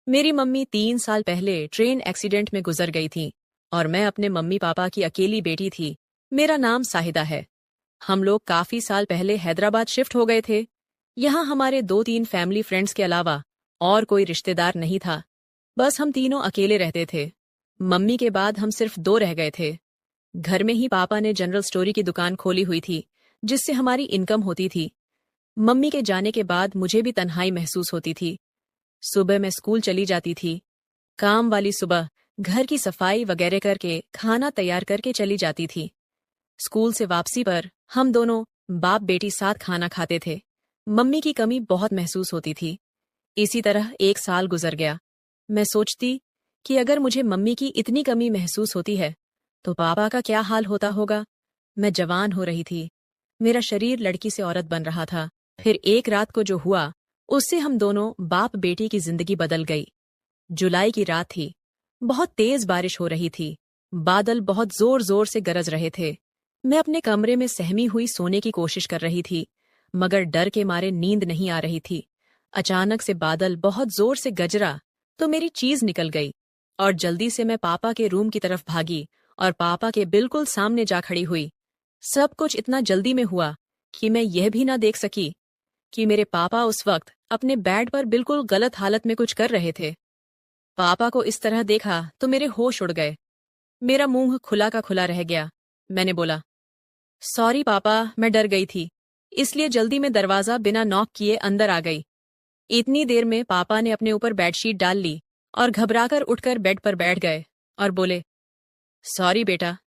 मेरी मम्मी 3 साल पहले ट्रेन एक्सीडेंट में गुजर गई थी और मैं अपने मम्मी पापा की अकेली बेटी थी। मेरा नाम साहिदा है। हम लोग काफी साल पहले हैदराबाद शिफ्ट हो गए थे। यहाँ हमारे 2-3 फैमिली फ्रेंड्स के अलावा और कोई रिश्तेदार नहीं था। बस हम तीनों अकेले रहते थे। मम्मी के बाद हम सिर्फ 2 रह गए थे। घर में ही पापा ने जनरल स्टोरी की दुकान खोली हुई थी, जिससे हमारी इनकम होती थी। मम्मी के जाने के बाद मुझे भी तन्हाई महसूस होती थी। सुबह मैं स्कूल चली जाती थी। काम वाली सुबह घर की सफाई वगैरह करके खाना तैयार करके चली जाती थी। स्कूल से वापसी पर हम दोनों बाप बेटी साथ खाना खाते थे। मम्मी की कमी बहुत महसूस होती थी। इसी तरह 1 साल गुजर गया। मैं सोचती कि अगर मुझे मम्मी की इतनी कमी महसूस होती है तो पापा का क्या हाल होता होगा। मैं जवान हो रही थी। मेरा शरीर लड़की से औरत बन रहा था। फिर एक रात को जो हुआ, उससे हम दोनों बाप बेटी की जिंदगी बदल गई। जुलाई की रात थी। बहुत तेज बारिश हो रही थी। बादल बहुत जोर जोर से गरज रहे थे। मैं अपने कमरे में सहमी हुई सोने की कोशिश कर रही थी, मगर डर के मारे नींद नहीं आ रही थी। अचानक से बादल बहुत जोर से गरजा तो मेरी चीज निकल गई और जल्दी से मैं पापा के रूम की तरफ भागी और पापा के बिल्कुल सामने जा खड़ी हुई। सब कुछ इतना जल्दी में हुआ कि मैं यह भी ना देख सकी कि मेरे पापा उस वक्त अपने बेड पर बिल्कुल गलत हालत में कुछ कर रहे थे। पापा को इस तरह देखा तो मेरे होश उड़ गए। मेरा मुंह खुला का खुला रह गया। मैंने बोला, सॉरी पापा, मैं डर गई थी, इसलिए जल्दी में दरवाजा बिना नॉक किए अंदर आ गई। इतनी देर में पापा ने अपने ऊपर बेडशीट डाल ली और घबराकर उठकर बेड पर बैठ गए और बोले, सॉरी बेटा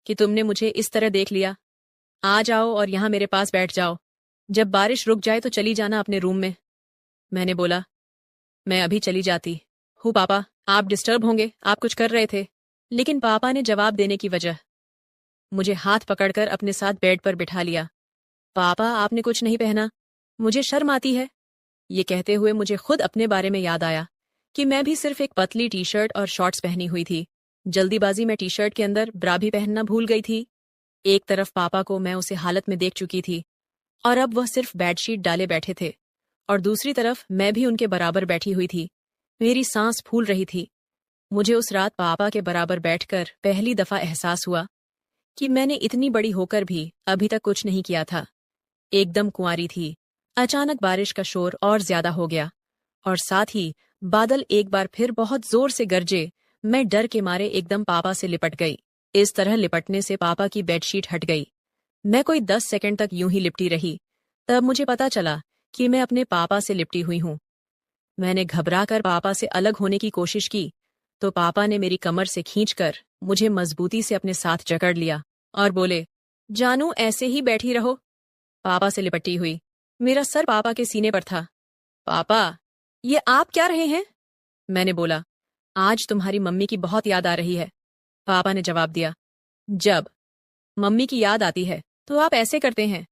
कि तुमने मुझे इस तरह देख लिया। आ जाओ और यहाँ मेरे पास बैठ जाओ। जब बारिश रुक जाए तो चली जाना अपने रूम में। मैंने बोला, मैं अभी चली जाती हूँ पापा, आप डिस्टर्ब होंगे, आप कुछ कर रहे थे। लेकिन पापा ने जवाब देने की वजह मुझे हाथ पकड़कर अपने साथ बेड पर बिठा लिया। पापा, आपने कुछ नहीं पहना, मुझे शर्म आती है। ये कहते हुए मुझे खुद अपने बारे में याद आया कि मैं भी सिर्फ एक पतली टी शर्ट और शॉर्ट्स पहनी हुई थी। जल्दीबाजी में टी शर्ट के अंदर ब्रा भी पहनना भूल गई थी। एक तरफ पापा को मैं उसे हालत में देख चुकी थी और अब वह सिर्फ बेडशीट डाले बैठे थे, और दूसरी तरफ मैं भी उनके बराबर बैठी हुई थी। मेरी सांस फूल रही थी। मुझे उस रात पापा के बराबर बैठकर पहली दफा एहसास हुआ कि मैंने इतनी बड़ी होकर भी अभी तक कुछ नहीं किया था। एकदम कुंवारी थी। अचानक बारिश का शोर और ज्यादा हो गया और साथ ही बादल एक बार फिर बहुत जोर से गरजे। मैं डर के मारे एकदम पापा से लिपट गई। इस तरह लिपटने से पापा की बेडशीट हट गई। मैं कोई 10 सेकंड तक यूं ही लिपटी रही। तब मुझे पता चला कि मैं अपने पापा से लिपटी हुई हूं। मैंने घबराकर पापा से अलग होने की कोशिश की तो पापा ने मेरी कमर से खींचकर मुझे मजबूती से अपने साथ जकड़ लिया और बोले, जानू, ऐसे ही बैठी रहो। पापा से लिपटी हुई। मेरा सर पापा के सीने पर था। पापा, ये आप क्या रहे हैं? मैंने बोला, आज तुम्हारी मम्मी की बहुत याद आ रही है। पापा ने जवाब दिया, जब मम्मी की याद आती है तो आप ऐसे करते हैं।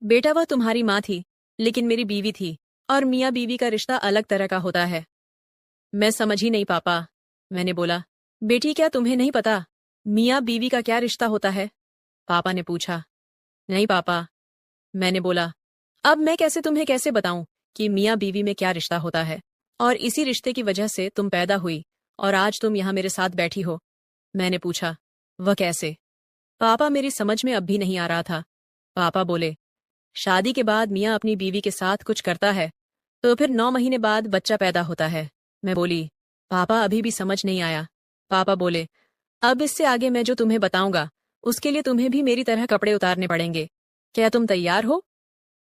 बेटा, वह तुम्हारी माँ थी, लेकिन मेरी बीवी थी, और मियाँ बीवी का रिश्ता अलग तरह का होता है। मैं समझ ही नहीं पापा। मैंने बोला, बेटी, क्या तुम्हें नहीं पता मियाँ बीवी का क्या रिश्ता होता है? पापा ने पूछा। नहीं पापा। मैंने बोला, अब मैं तुम्हें कैसे बताऊं कि मियाँ बीवी में क्या रिश्ता होता है, और इसी रिश्ते की वजह से तुम पैदा हुई और आज तुम यहाँ मेरे साथ बैठी हो। मैंने पूछा, वह कैसे? पापा, मेरी समझ में अब भी नहीं आ रहा था। पापा बोले, शादी के बाद मियाँ अपनी बीवी के साथ कुछ करता है तो फिर 9 महीने बाद बच्चा पैदा होता है। मैं बोली, पापा, अभी भी समझ नहीं आया। पापा बोले, अब इससे आगे मैं जो तुम्हें बताऊंगा उसके लिए तुम्हें भी मेरी तरह कपड़े उतारने पड़ेंगे। क्या तुम तैयार हो?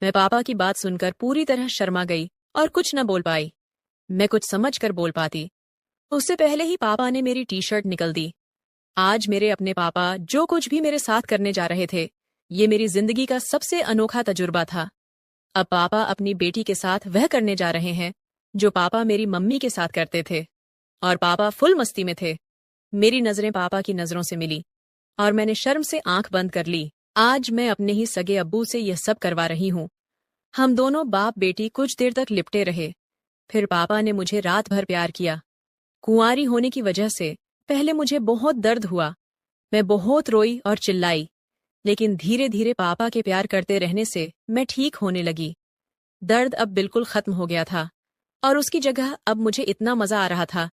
मैं पापा की बात सुनकर पूरी तरह शर्मा गई और कुछ न बोल पाई। मैं कुछ समझ कर बोल पाती उससे पहले ही पापा ने मेरी टी शर्ट निकल दी। आज मेरे अपने पापा जो कुछ भी मेरे साथ करने जा रहे थे, ये मेरी जिंदगी का सबसे अनोखा तजुर्बा था। अब पापा अपनी बेटी के साथ वह करने जा रहे हैं जो पापा मेरी मम्मी के साथ करते थे, और पापा फुल मस्ती में थे। मेरी नजरें पापा की नजरों से मिली और मैंने शर्म से आंख बंद कर ली। आज मैं अपने ही सगे अब्बू से यह सब करवा रही हूँ। हम दोनों बाप बेटी कुछ देर तक लिपटे रहे। फिर पापा ने मुझे रात भर प्यार किया। कुंवारी होने की वजह से पहले मुझे बहुत दर्द हुआ। मैं बहुत रोई और चिल्लाई, लेकिन धीरे धीरे पापा के प्यार करते रहने से मैं ठीक होने लगी। दर्द अब बिल्कुल खत्म हो गया था और उसकी जगह अब मुझे इतना मजा आ रहा था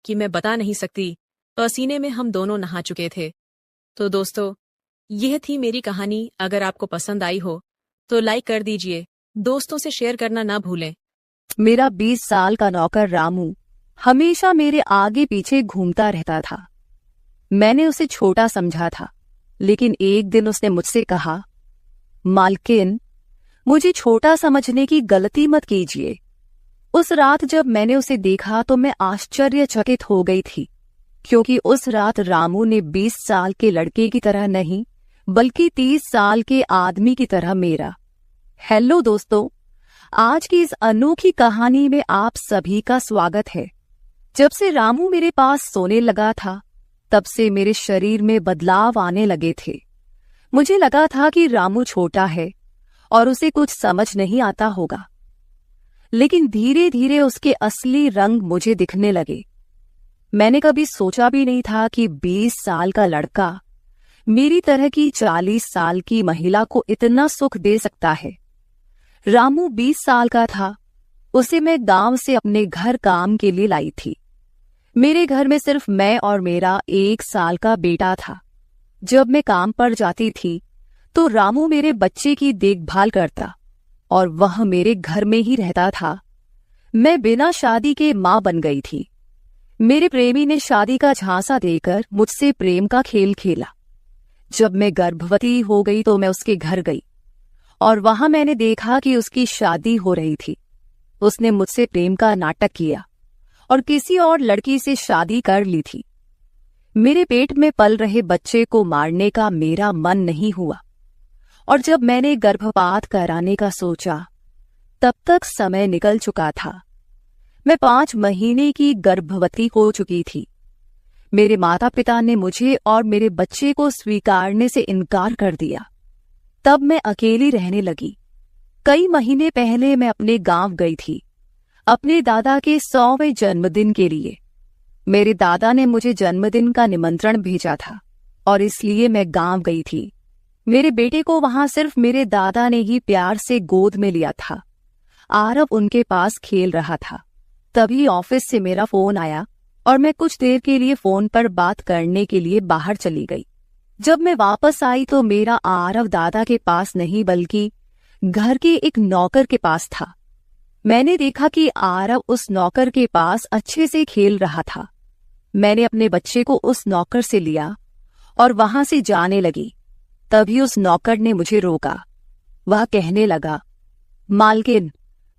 कि मैं बता नहीं सकती। पसीने में हम दोनों नहा चुके थे। तो दोस्तों, यह थी मेरी कहानी। अगर आपको पसंद आई हो तो लाइक कर दीजिए, दोस्तों से शेयर करना ना भूलें। मेरा 20 साल का नौकर रामू हमेशा मेरे आगे पीछे घूमता रहता था। मैंने उसे छोटा समझा था, लेकिन एक दिन उसने मुझसे कहा, मालकिन, मुझे छोटा समझने की गलती मत कीजिए। उस रात जब मैंने उसे देखा तो मैं आश्चर्यचकित हो गई थी, क्योंकि उस रात रामू ने 20 साल के लड़के की तरह नहीं, बल्कि 30 साल के आदमी की तरह मेरा। हेलो दोस्तों, आज की इस अनोखी कहानी में आप सभी का स्वागत है। जब से रामू मेरे पास सोने लगा था, तब से मेरे शरीर में बदलाव आने लगे थे। मुझे लगा था कि रामू छोटा है और उसे कुछ समझ नहीं आता होगा, लेकिन धीरे धीरे उसके असली रंग मुझे दिखने लगे। मैंने कभी सोचा भी नहीं था कि 20 साल का लड़का मेरी तरह की 40 साल की महिला को इतना सुख दे सकता है। रामू 20 साल का था। उसे मैं गांव से अपने घर काम के लिए लाई थी। मेरे घर में सिर्फ मैं और मेरा 1 साल का बेटा था। जब मैं काम पर जाती थी तो रामू मेरे बच्चे की देखभाल करता और वह मेरे घर में ही रहता था। मैं बिना शादी के मां बन गई थी। मेरे प्रेमी ने शादी का झांसा देकर मुझसे प्रेम का खेल खेला। जब मैं गर्भवती हो गई तो मैं उसके घर गई और वहां मैंने देखा कि उसकी शादी हो रही थी। उसने मुझसे प्रेम का नाटक किया और किसी और लड़की से शादी कर ली थी। मेरे पेट में पल रहे बच्चे को मारने का मेरा मन नहीं हुआ, और जब मैंने गर्भपात कराने का सोचा, तब तक समय निकल चुका था। मैं 5 महीने की गर्भवती हो चुकी थी। मेरे माता पिता ने मुझे और मेरे बच्चे को स्वीकारने से इनकार कर दिया। तब मैं अकेली रहने लगी। कई महीने पहले मैं अपने गांव गई थी, अपने दादा के 100वें जन्मदिन के लिए। मेरे दादा ने मुझे जन्मदिन का निमंत्रण भेजा था और इसलिए मैं गांव गई थी। मेरे बेटे को वहां सिर्फ मेरे दादा ने ही प्यार से गोद में लिया था। आरव उनके पास खेल रहा था। तभी ऑफिस से मेरा फोन आया और मैं कुछ देर के लिए फोन पर बात करने के लिए बाहर चली गई। जब मैं वापस आई तो मेरा आरव दादा के पास नहीं, बल्कि घर के एक नौकर के पास था। मैंने देखा कि आरव उस नौकर के पास अच्छे से खेल रहा था। मैंने अपने बच्चे को उस नौकर से लिया और वहां से जाने लगी। तभी उस नौकर ने मुझे रोका। वह कहने लगा, मालकिन,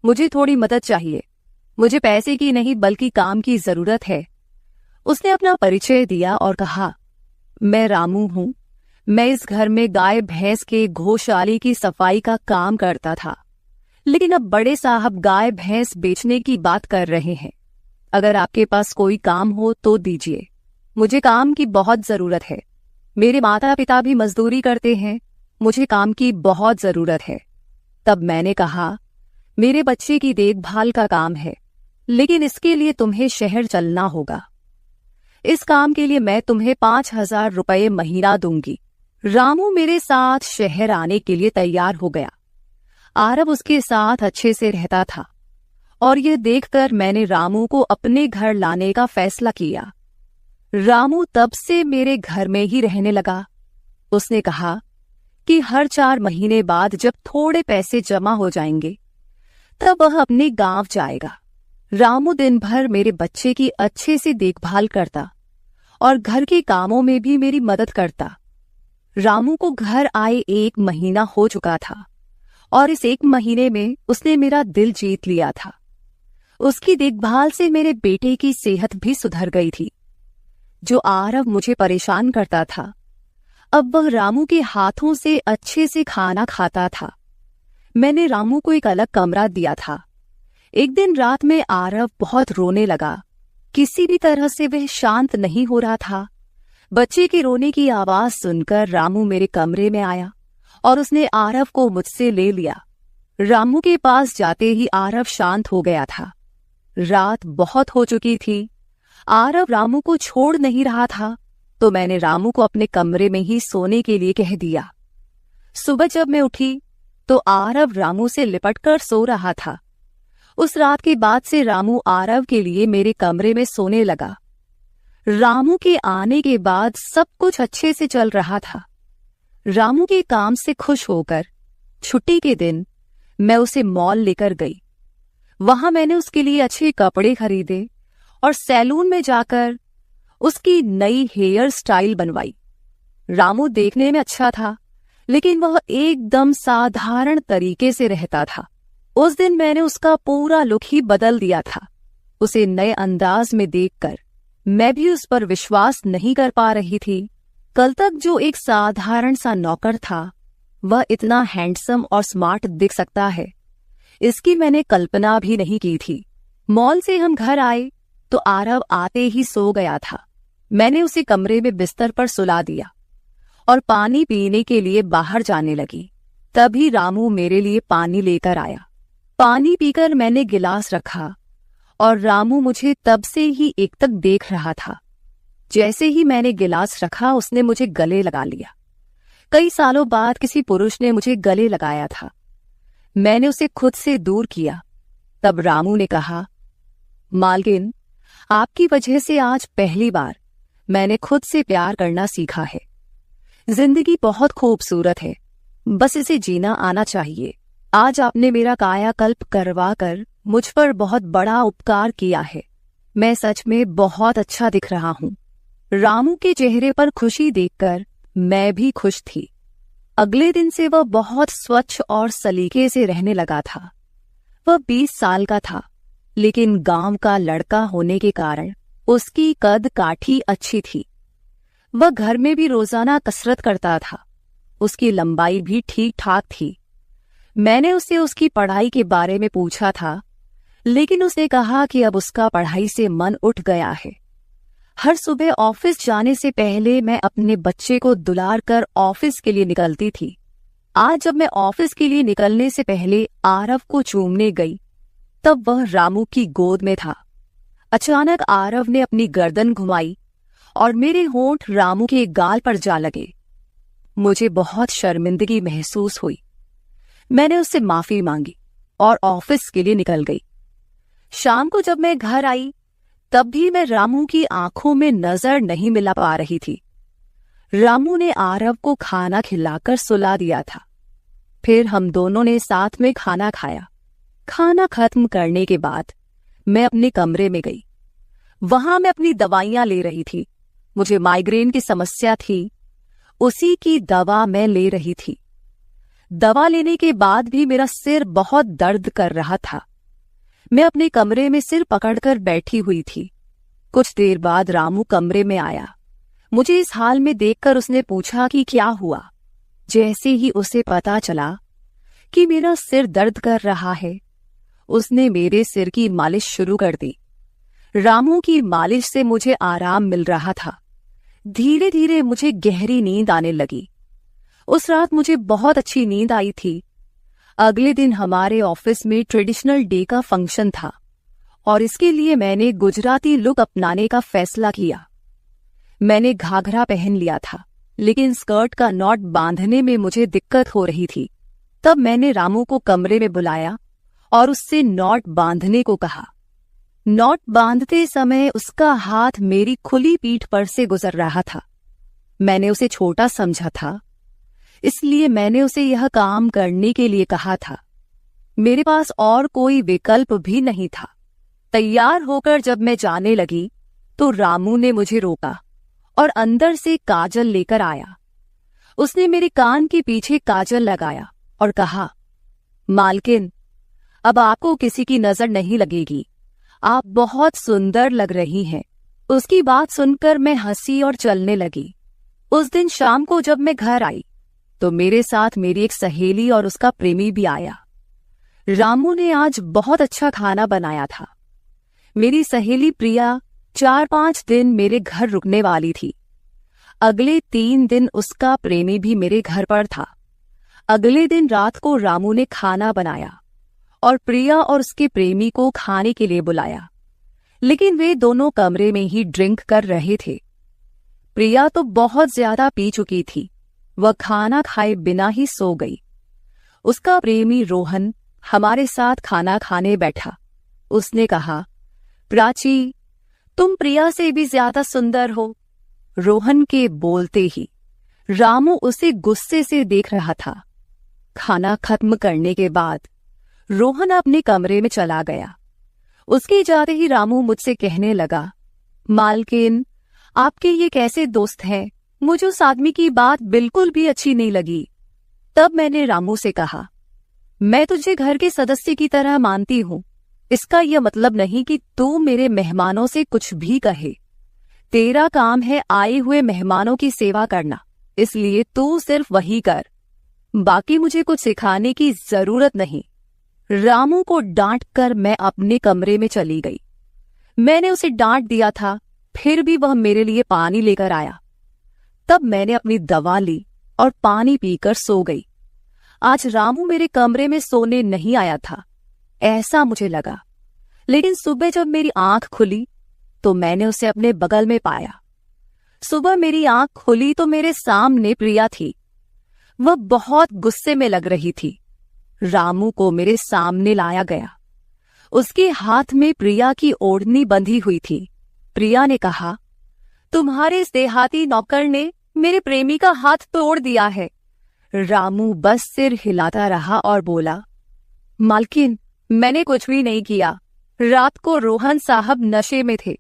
मुझे थोड़ी मदद चाहिए। मुझे पैसे की नहीं बल्कि काम की जरूरत है। उसने अपना परिचय दिया और कहा, मैं रामू हूं। मैं इस घर में गाय भैंस के गौशाले की सफाई का काम करता था, लेकिन अब बड़े साहब गाय भैंस बेचने की बात कर रहे हैं। अगर आपके पास कोई काम हो तो दीजिए। मुझे काम की बहुत जरूरत है। मेरे माता पिता भी मजदूरी करते हैं। मुझे काम की बहुत जरूरत है। तब मैंने कहा, मेरे बच्चे की देखभाल का काम है, लेकिन इसके लिए तुम्हें शहर चलना होगा। इस काम के लिए मैं तुम्हें 5,000 रुपये महीना दूंगी। रामू मेरे साथ शहर आने के लिए तैयार हो गया। आरव उसके साथ अच्छे से रहता था और यह देखकर मैंने रामू को अपने घर लाने का फैसला किया। रामू तब से मेरे घर में ही रहने लगा। उसने कहा कि हर 4 महीने बाद जब थोड़े पैसे जमा हो जाएंगे, तब वह अपने गांव जाएगा। रामू दिन भर मेरे बच्चे की अच्छे से देखभाल करता और घर के कामों में भी मेरी मदद करता। रामू को घर आए 1 महीना हो चुका था और इस 1 महीने में उसने मेरा दिल जीत लिया था। उसकी देखभाल से मेरे बेटे की सेहत भी सुधर गई थी। जो आरव मुझे परेशान करता था, अब वह रामू के हाथों से अच्छे से खाना खाता था। मैंने रामू को एक अलग कमरा दिया था। एक दिन रात में आरव बहुत रोने लगा। किसी भी तरह से वह शांत नहीं हो रहा था। बच्चे के रोने की आवाज सुनकर रामू मेरे कमरे में आया और उसने आरव को मुझसे ले लिया। रामू के पास जाते ही आरव शांत हो गया था। रात बहुत हो चुकी थी। आरव रामू को छोड़ नहीं रहा था, तो मैंने रामू को अपने कमरे में ही सोने के लिए कह दिया। सुबह जब मैं उठी तो आरव रामू से लिपटकर सो रहा था। उस रात के बाद से रामू आरव के लिए मेरे कमरे में सोने लगा। रामू के आने के बाद सब कुछ अच्छे से चल रहा था। रामू के काम से खुश होकर छुट्टी के दिन मैं उसे मॉल लेकर गई। वहां मैंने उसके लिए अच्छे कपड़े खरीदे और सैलून में जाकर उसकी नई हेयर स्टाइल बनवाई। रामू देखने में अच्छा था, लेकिन वह एकदम साधारण तरीके से रहता था। उस दिन मैंने उसका पूरा लुक ही बदल दिया था। उसे नए अंदाज में देखकर मैं भी उस पर विश्वास नहीं कर पा रही थी। कल तक जो एक साधारण सा नौकर था, वह इतना हैंडसम और स्मार्ट दिख सकता है, इसकी मैंने कल्पना भी नहीं की थी। मॉल से हम घर आए तो आरव आते ही सो गया था। मैंने उसे कमरे में बिस्तर पर सुला दिया और पानी पीने के लिए बाहर जाने लगी। तभी रामू मेरे लिए पानी लेकर आया। पानी पीकर मैंने गिलास रखा और रामू मुझे तब से ही एकटक देख रहा था। जैसे ही मैंने गिलास रखा, उसने मुझे गले लगा लिया। कई सालों बाद किसी पुरुष ने मुझे गले लगाया था। मैंने उसे खुद से दूर किया। तब रामू ने कहा, मालकिन, आपकी वजह से आज पहली बार मैंने खुद से प्यार करना सीखा है। जिंदगी बहुत खूबसूरत है, बस इसे जीना आना चाहिए। आज आपने मेरा कायाकल्प करवा कर मुझ पर बहुत बड़ा उपकार किया है। मैं सच में बहुत अच्छा दिख रहा हूँ। रामू के चेहरे पर खुशी देखकर मैं भी खुश थी। अगले दिन से वह बहुत स्वच्छ और सलीके से रहने लगा था। वह 20 साल का था, लेकिन गांव का लड़का होने के कारण उसकी कद काठी अच्छी थी। वह घर में भी रोजाना कसरत करता था। उसकी लंबाई भी ठीक ठाक थी। मैंने उससे उसकी पढ़ाई के बारे में पूछा था, लेकिन उसने कहा कि अब उसका पढ़ाई से मन उठ गया है। हर सुबह ऑफिस जाने से पहले मैं अपने बच्चे को दुलार कर ऑफिस के लिए निकलती थी। आज जब मैं ऑफिस के लिए निकलने से पहले आरव को चूमने गई, तब वह रामू की गोद में था। अचानक आरव ने अपनी गर्दन घुमाई और मेरे होंठ रामू के गाल पर जा लगे। मुझे बहुत शर्मिंदगी महसूस हुई। मैंने उससे माफी मांगी और ऑफिस के लिए निकल गई। शाम को जब मैं घर आई, तब भी मैं रामू की आंखों में नजर नहीं मिला पा रही थी। रामू ने आरव को खाना खिलाकर सुला दिया था। फिर हम दोनों ने साथ में खाना खाया। खाना खत्म करने के बाद मैं अपने कमरे में गई। वहां मैं अपनी दवाइयां ले रही थी। मुझे माइग्रेन की समस्या थी, उसी की दवा मैं ले रही थी। दवा लेने के बाद भी मेरा सिर बहुत दर्द कर रहा था। मैं अपने कमरे में सिर पकड़कर बैठी हुई थी। कुछ देर बाद रामू कमरे में आया। मुझे इस हाल में देखकर उसने पूछा कि क्या हुआ। जैसे ही उसे पता चला कि मेरा सिर दर्द कर रहा है, उसने मेरे सिर की मालिश शुरू कर दी। रामू की मालिश से मुझे आराम मिल रहा था। धीरे धीरे मुझे गहरी नींद आने लगी। उस रात मुझे बहुत अच्छी नींद आई थी। अगले दिन हमारे ऑफिस में ट्रेडिशनल डे का फंक्शन था और इसके लिए मैंने गुजराती लुक अपनाने का फैसला किया। मैंने घाघरा पहन लिया था, लेकिन स्कर्ट का नॉट बांधने में मुझे दिक्कत हो रही थी। तब मैंने रामू को कमरे में बुलाया और उससे नॉट बांधने को कहा। नॉट बांधते समय उसका हाथ मेरी खुली पीठ पर से गुजर रहा था। मैंने उसे छोटा समझा था, इसलिए मैंने उसे यह काम करने के लिए कहा था। मेरे पास और कोई विकल्प भी नहीं था। तैयार होकर जब मैं जाने लगी तो रामू ने मुझे रोका और अंदर से काजल लेकर आया। उसने मेरे कान के पीछे काजल लगाया और कहा, मालकिन, अब आपको किसी की नजर नहीं लगेगी। आप बहुत सुंदर लग रही हैं। उसकी बात सुनकर मैं हंसी और चलने लगी। उस दिन शाम को जब मैं घर आई तो मेरे साथ मेरी एक सहेली और उसका प्रेमी भी आया। रामू ने आज बहुत अच्छा खाना बनाया था। मेरी सहेली प्रिया 4-5 दिन मेरे घर रुकने वाली थी। अगले 3 दिन उसका प्रेमी भी मेरे घर पर था। अगले दिन रात को रामू ने खाना बनाया और प्रिया और उसके प्रेमी को खाने के लिए बुलाया, लेकिन वे दोनों कमरे में ही ड्रिंक कर रहे थे। प्रिया तो बहुत ज्यादा पी चुकी थी। वह खाना खाए बिना ही सो गई। उसका प्रेमी रोहन हमारे साथ खाना खाने बैठा। उसने कहा, प्राची, तुम प्रिया से भी ज्यादा सुंदर हो। रोहन के बोलते ही रामू उसे गुस्से से देख रहा था। खाना खत्म करने के बाद रोहन अपने कमरे में चला गया। उसके जाते ही रामू मुझसे कहने लगा, मालकिन, आपके ये कैसे दोस्त हैं? मुझे उस आदमी की बात बिल्कुल भी अच्छी नहीं लगी। तब मैंने रामू से कहा, मैं तुझे घर के सदस्य की तरह मानती हूं। इसका यह मतलब नहीं कि तू मेरे मेहमानों से कुछ भी कहे। तेरा काम है आए हुए मेहमानों की सेवा करना, इसलिए तू सिर्फ वही कर। बाकी मुझे कुछ सिखाने की जरूरत नहीं। रामू को डांट कर मैं अपने कमरे में चली गई। मैंने उसे डांट दिया था, फिर भी वह मेरे लिए पानी लेकर आया। तब मैंने अपनी दवा ली और पानी पीकर सो गई। आज रामू मेरे कमरे में सोने नहीं आया था, ऐसा मुझे लगा। लेकिन सुबह जब मेरी आंख खुली तो मैंने उसे अपने बगल में पाया। सुबह मेरी आंख खुली तो मेरे सामने प्रिया थी। वह बहुत गुस्से में लग रही थी। रामू को मेरे सामने लाया गया। उसके हाथ में प्रिया की ओढ़नी बंधी हुई थी। प्रिया ने कहा, तुम्हारे इस देहाती नौकर ने मेरे प्रेमी का हाथ तोड़ दिया है। रामू बस सिर हिलाता रहा और बोला, मालकिन, मैंने कुछ भी नहीं किया। रात को रोहन साहब नशे में थे,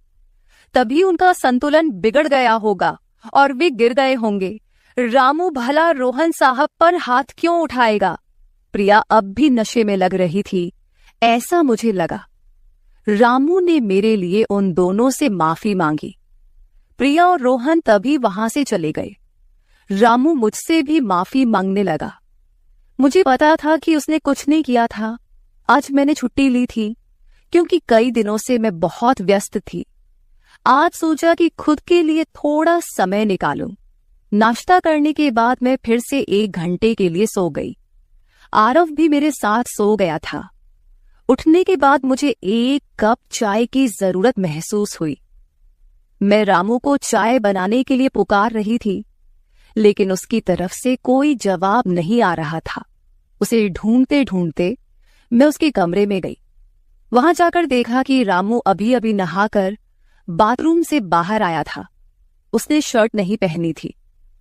तभी उनका संतुलन बिगड़ गया होगा और वे गिर गए होंगे। रामू भला रोहन साहब पर हाथ क्यों उठाएगा? प्रिया अब भी नशे में लग रही थी, ऐसा मुझे लगा। रामू ने मेरे लिए उन दोनों से माफी मांगी। प्रिया और रोहन तभी वहां से चले गए। रामू मुझसे भी माफी मांगने लगा। मुझे पता था कि उसने कुछ नहीं किया था। आज मैंने छुट्टी ली थी क्योंकि कई दिनों से मैं बहुत व्यस्त थी। आज सोचा कि खुद के लिए थोड़ा समय निकालूं। नाश्ता करने के बाद मैं फिर से 1 घंटे के लिए सो गई। आरव भी मेरे साथ सो गया था। उठने के बाद मुझे 1 कप चाय की जरूरत महसूस हुई। मैं रामू को चाय बनाने के लिए पुकार रही थी, लेकिन उसकी तरफ से कोई जवाब नहीं आ रहा था। उसे ढूंढते ढूंढते मैं उसके कमरे में गई। वहां जाकर देखा कि रामू अभी अभी नहाकर बाथरूम से बाहर आया था। उसने शर्ट नहीं पहनी थी।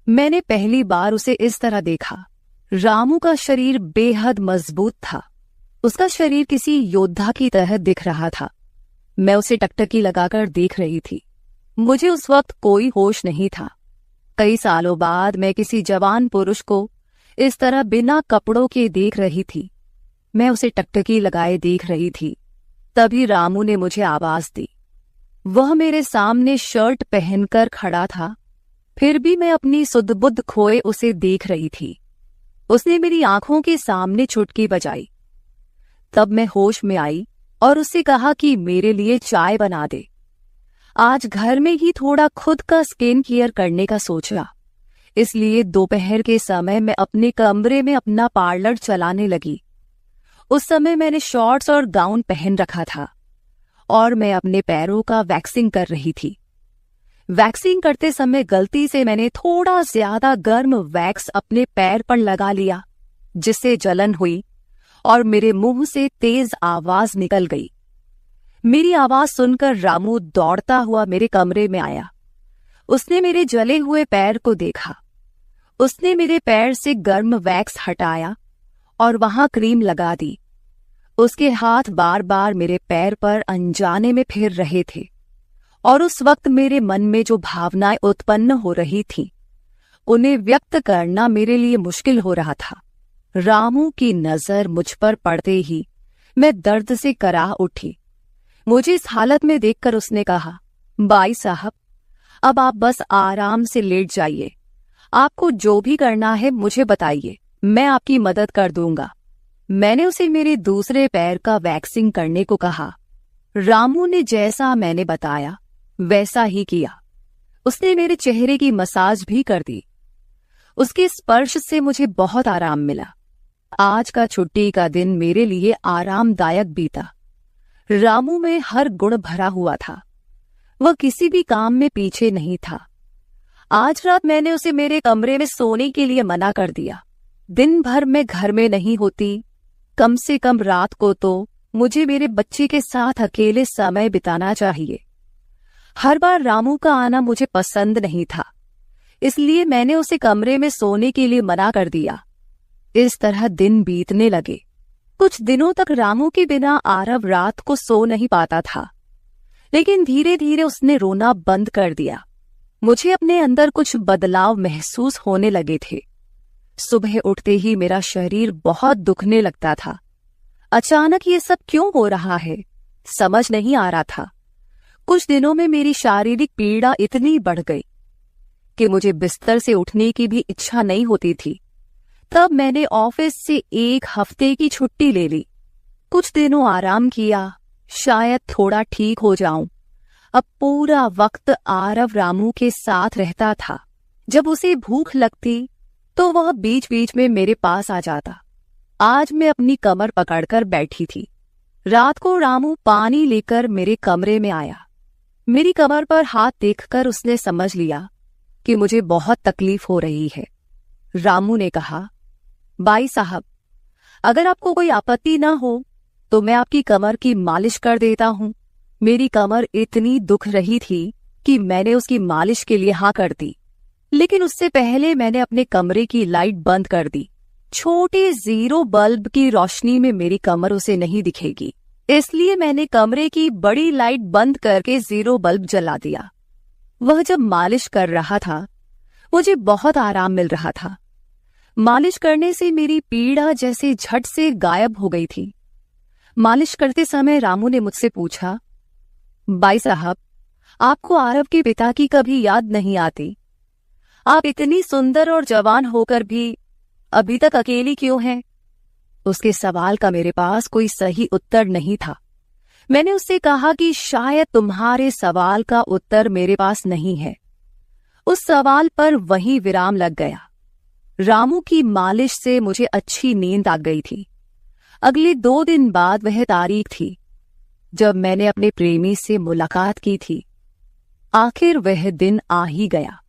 मैंने पहली बार उसे इस तरह देखा। रामू का शरीर बेहद मजबूत था। उसका शरीर किसी योद्धा की तरह दिख रहा था। मैं उसे टकटकी लगाकर देख रही थी। मुझे उस वक्त कोई होश नहीं था। कई सालों बाद मैं किसी जवान पुरुष को इस तरह बिना कपड़ों के देख रही थी। मैं उसे टकटकी लगाए देख रही थी। तभी रामू ने मुझे आवाज दी। वह मेरे सामने शर्ट पहनकर खड़ा था, फिर भी मैं अपनी सुध-बुध खोए उसे देख रही थी। उसने मेरी आंखों के सामने चुटकी बजाई। तब मैं होश में आई और उससे कहा कि मेरे लिए चाय बना दे। आज घर में ही थोड़ा खुद का स्किन केयर करने का सोचा, इसलिए दोपहर के समय मैं अपने कमरे में अपना पार्लर चलाने लगी। उस समय मैंने शॉर्ट्स और गाउन पहन रखा था और मैं अपने पैरों का वैक्सिंग कर रही थी। वैक्सिंग करते समय गलती से मैंने थोड़ा ज्यादा गर्म वैक्स अपने पैर पर लगा लिया, जिससे जलन हुई और मेरे मुंह से तेज आवाज निकल गई। मेरी आवाज सुनकर रामू दौड़ता हुआ मेरे कमरे में आया। उसने मेरे जले हुए पैर को देखा। उसने मेरे पैर से गर्म वैक्स हटाया और वहां क्रीम लगा दी। उसके हाथ बार बार मेरे पैर पर अनजाने में फिर रहे थे और उस वक्त मेरे मन में जो भावनाएं उत्पन्न हो रही थीं, उन्हें व्यक्त करना मेरे लिए मुश्किल हो रहा था। रामू की नजर मुझ पर पड़ते ही मैं दर्द से कराह उठी। मुझे इस हालत में देखकर उसने कहा, बाई साहब, अब आप बस आराम से लेट जाइए। आपको जो भी करना है मुझे बताइए, मैं आपकी मदद कर दूंगा। मैंने उसे मेरे दूसरे पैर का वैक्सिंग करने को कहा। रामू ने जैसा मैंने बताया वैसा ही किया। उसने मेरे चेहरे की मसाज भी कर दी। उसके स्पर्श से मुझे बहुत आराम मिला। आज का छुट्टी का दिन मेरे लिए आरामदायक बीता। रामू में हर गुण भरा हुआ था। वह किसी भी काम में पीछे नहीं था। आज रात मैंने उसे मेरे कमरे में सोने के लिए मना कर दिया। दिन भर मैं घर में नहीं होती, कम से कम रात को तो मुझे मेरे बच्चे के साथ अकेले समय बिताना चाहिए। हर बार रामू का आना मुझे पसंद नहीं था, इसलिए मैंने उसे कमरे में सोने के लिए मना कर दिया। इस तरह दिन बीतने लगे। कुछ दिनों तक रामू के बिना आरव रात को सो नहीं पाता था, लेकिन धीरे धीरे उसने रोना बंद कर दिया। मुझे अपने अंदर कुछ बदलाव महसूस होने लगे थे। सुबह उठते ही मेरा शरीर बहुत दुखने लगता था। अचानक ये सब क्यों हो रहा है, समझ नहीं आ रहा था। कुछ दिनों में मेरी शारीरिक पीड़ा इतनी बढ़ गई कि मुझे बिस्तर से उठने की भी इच्छा नहीं होती थी। तब मैंने ऑफिस से 1 हफ्ते की छुट्टी ले ली। कुछ दिनों आराम किया, शायद थोड़ा ठीक हो जाऊं। अब पूरा वक्त आरव रामू के साथ रहता था। जब उसे भूख लगती तो वह बीच बीच में मेरे पास आ जाता। आज मैं अपनी कमर पकड़कर बैठी थी। रात को रामू पानी लेकर मेरे कमरे में आया। मेरी कमर पर हाथ देखकर उसने समझ लिया कि मुझे बहुत तकलीफ हो रही है। रामू ने कहा, बाई साहब, अगर आपको कोई आपत्ति ना हो तो मैं आपकी कमर की मालिश कर देता हूं। मेरी कमर इतनी दुख रही थी कि मैंने उसकी मालिश के लिए हाँ कर दी, लेकिन उससे पहले मैंने अपने कमरे की लाइट बंद कर दी। छोटे 0 बल्ब की रोशनी में मेरी कमर उसे नहीं दिखेगी, इसलिए मैंने कमरे की बड़ी लाइट बंद करके 0 बल्ब जला दिया। वह जब मालिश कर रहा था, मुझे बहुत आराम मिल रहा था। मालिश करने से मेरी पीड़ा जैसे झट से गायब हो गई थी। मालिश करते समय रामू ने मुझसे पूछा, बाई साहब, आपको आरव के पिता की कभी याद नहीं आती? आप इतनी सुंदर और जवान होकर भी अभी तक अकेली क्यों हैं? उसके सवाल का मेरे पास कोई सही उत्तर नहीं था। मैंने उससे कहा कि शायद तुम्हारे सवाल का उत्तर मेरे पास नहीं है। उस सवाल पर वहीं विराम लग गया। रामू की मालिश से मुझे अच्छी नींद आ गई थी। अगले 2 दिन बाद वह तारीख थी जब मैंने अपने प्रेमी से मुलाकात की थी। आखिर वह दिन आ ही गया।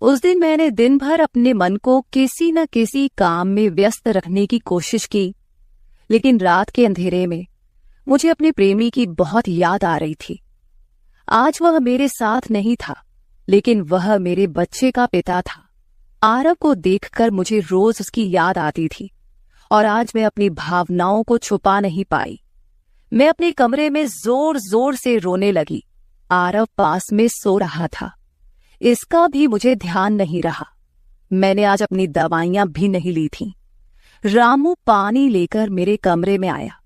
उस दिन मैंने दिन भर अपने मन को किसी न किसी काम में व्यस्त रखने की कोशिश की, लेकिन रात के अंधेरे में मुझे अपने प्रेमी की बहुत याद आ रही थी। आज वह मेरे साथ नहीं था, लेकिन वह मेरे बच्चे का पिता था। आरव को देखकर मुझे रोज उसकी याद आती थी और आज मैं अपनी भावनाओं को छुपा नहीं पाई। मैं अपने कमरे में जोर जोर से रोने लगी। आरव पास में सो रहा था, इसका भी मुझे ध्यान नहीं रहा। मैंने आज अपनी दवाइयां भी नहीं ली थीं। रामू पानी लेकर मेरे कमरे में आया।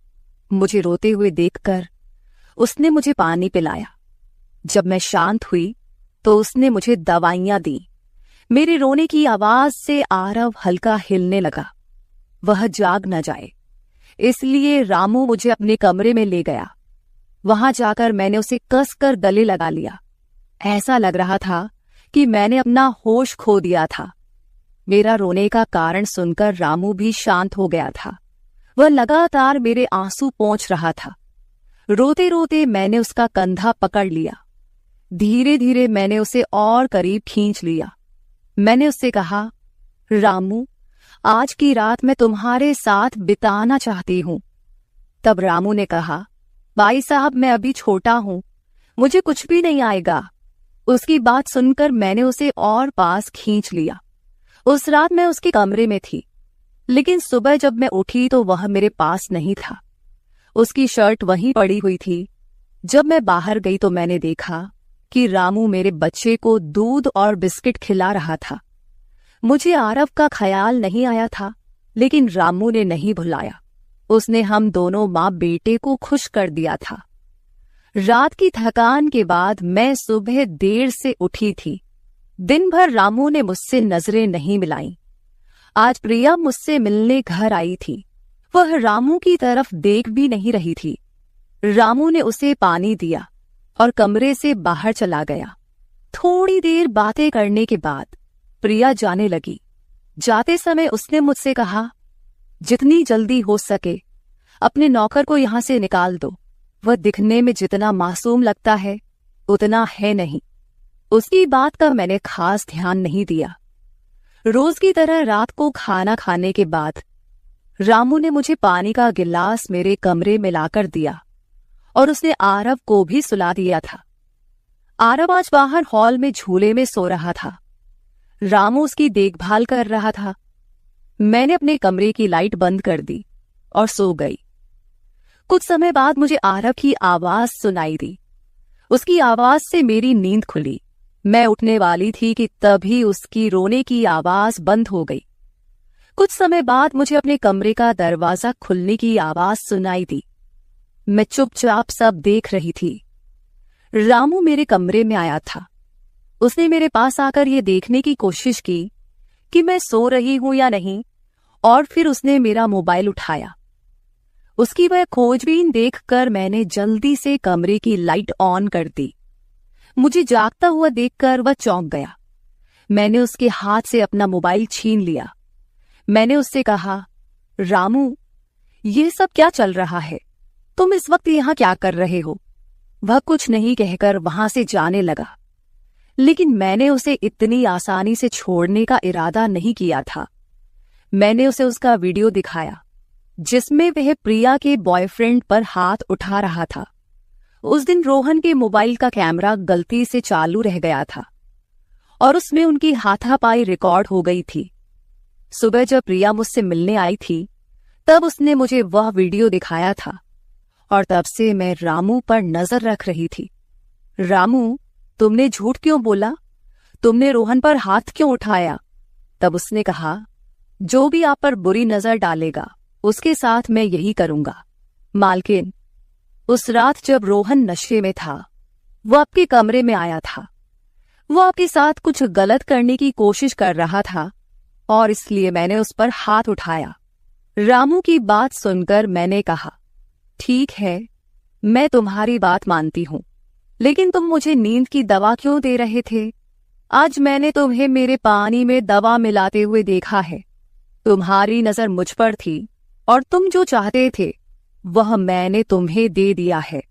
मुझे रोते हुए देखकर उसने मुझे पानी पिलाया। जब मैं शांत हुई तो उसने मुझे दवाइयां दी। मेरे रोने की आवाज से आरव हल्का हिलने लगा। वह जाग न जाए, इसलिए रामू मुझे अपने कमरे में ले गया। वहां जाकर मैंने उसे कसकर गले लगा लिया। ऐसा लग रहा था कि मैंने अपना होश खो दिया था। मेरा रोने का कारण सुनकर रामू भी शांत हो गया था। वह लगातार मेरे आंसू पोंछ रहा था। रोते रोते मैंने उसका कंधा पकड़ लिया। धीरे धीरे मैंने उसे और करीब खींच लिया। मैंने उससे कहा, रामू, आज की रात मैं तुम्हारे साथ बिताना चाहती हूं। तब रामू ने कहा, भाई साहब, मैं अभी छोटा हूं, मुझे कुछ भी नहीं आएगा। उसकी बात सुनकर मैंने उसे और पास खींच लिया। उस रात मैं उसके कमरे में थी, लेकिन सुबह जब मैं उठी तो वह मेरे पास नहीं था। उसकी शर्ट वहीं पड़ी हुई थी। जब मैं बाहर गई तो मैंने देखा कि रामू मेरे बच्चे को दूध और बिस्किट खिला रहा था। मुझे आरव का ख्याल नहीं आया था, लेकिन रामू ने नहीं भुलाया। उसने हम दोनों माँ बेटे को खुश कर दिया था। रात की थकान के बाद मैं सुबह देर से उठी थी। दिन भर रामू ने मुझसे नजरें नहीं मिलाई। आज प्रिया मुझसे मिलने घर आई थी। वह रामू की तरफ देख भी नहीं रही थी। रामू ने उसे पानी दिया और कमरे से बाहर चला गया। थोड़ी देर बातें करने के बाद प्रिया जाने लगी। जाते समय उसने मुझसे कहा, जितनी जल्दी हो सके अपने नौकर को यहां से निकाल दो। वह दिखने में जितना मासूम लगता है उतना है नहीं। उसकी बात का मैंने खास ध्यान नहीं दिया। रोज की तरह रात को खाना खाने के बाद रामू ने मुझे पानी का गिलास मेरे कमरे में लाकर दिया और उसने आरव को भी सुला दिया था। आरव आज बाहर हॉल में झूले में सो रहा था। रामू उसकी देखभाल कर रहा था। मैंने अपने कमरे की लाइट बंद कर दी और सो गई। कुछ समय बाद मुझे आरव की आवाज सुनाई दी। उसकी आवाज से मेरी नींद खुली। मैं उठने वाली थी कि तभी उसकी रोने की आवाज बंद हो गई। कुछ समय बाद मुझे अपने कमरे का दरवाजा खुलने की आवाज सुनाई दी। मैं चुपचाप सब देख रही थी। रामू मेरे कमरे में आया था। उसने मेरे पास आकर यह देखने की कोशिश की कि मैं सो रही हूं या नहीं, और फिर उसने मेरा मोबाइल उठाया। उसकी वह खोजबीन देखकर मैंने जल्दी से कमरे की लाइट ऑन कर दी। मुझे जागता हुआ देखकर वह चौंक गया। मैंने उसके हाथ से अपना मोबाइल छीन लिया। मैंने उससे कहा, रामू, यह सब क्या चल रहा है? तुम इस वक्त यहां क्या कर रहे हो? वह कुछ नहीं कहकर वहां से जाने लगा, लेकिन मैंने उसे इतनी आसानी से छोड़ने का इरादा नहीं किया था। मैंने उसे उसका वीडियो दिखाया जिसमें वह प्रिया के बॉयफ्रेंड पर हाथ उठा रहा था। उस दिन रोहन के मोबाइल का कैमरा गलती से चालू रह गया था और उसमें उनकी हाथापाई रिकॉर्ड हो गई थी। सुबह जब प्रिया मुझसे मिलने आई थी तब उसने मुझे वह वीडियो दिखाया था और तब से मैं रामू पर नजर रख रही थी। रामू, तुमने झूठ क्यों बोला? तुमने रोहन पर हाथ क्यों उठाया? तब उसने कहा, जो भी आप पर बुरी नजर डालेगा उसके साथ मैं यही करूंगा। मालकिन, उस रात जब रोहन नशे में था वो आपके कमरे में आया था। वो आपके साथ कुछ गलत करने की कोशिश कर रहा था और इसलिए मैंने उस पर हाथ उठाया। रामू की बात सुनकर मैंने कहा, ठीक है, मैं तुम्हारी बात मानती हूं, लेकिन तुम मुझे नींद की दवा क्यों दे रहे थे? आज मैंने तुम्हें मेरे पानी में दवा मिलाते हुए देखा है। तुम्हारी नजर मुझ पर थी और तुम जो चाहते थे वह मैंने तुम्हें दे दिया है।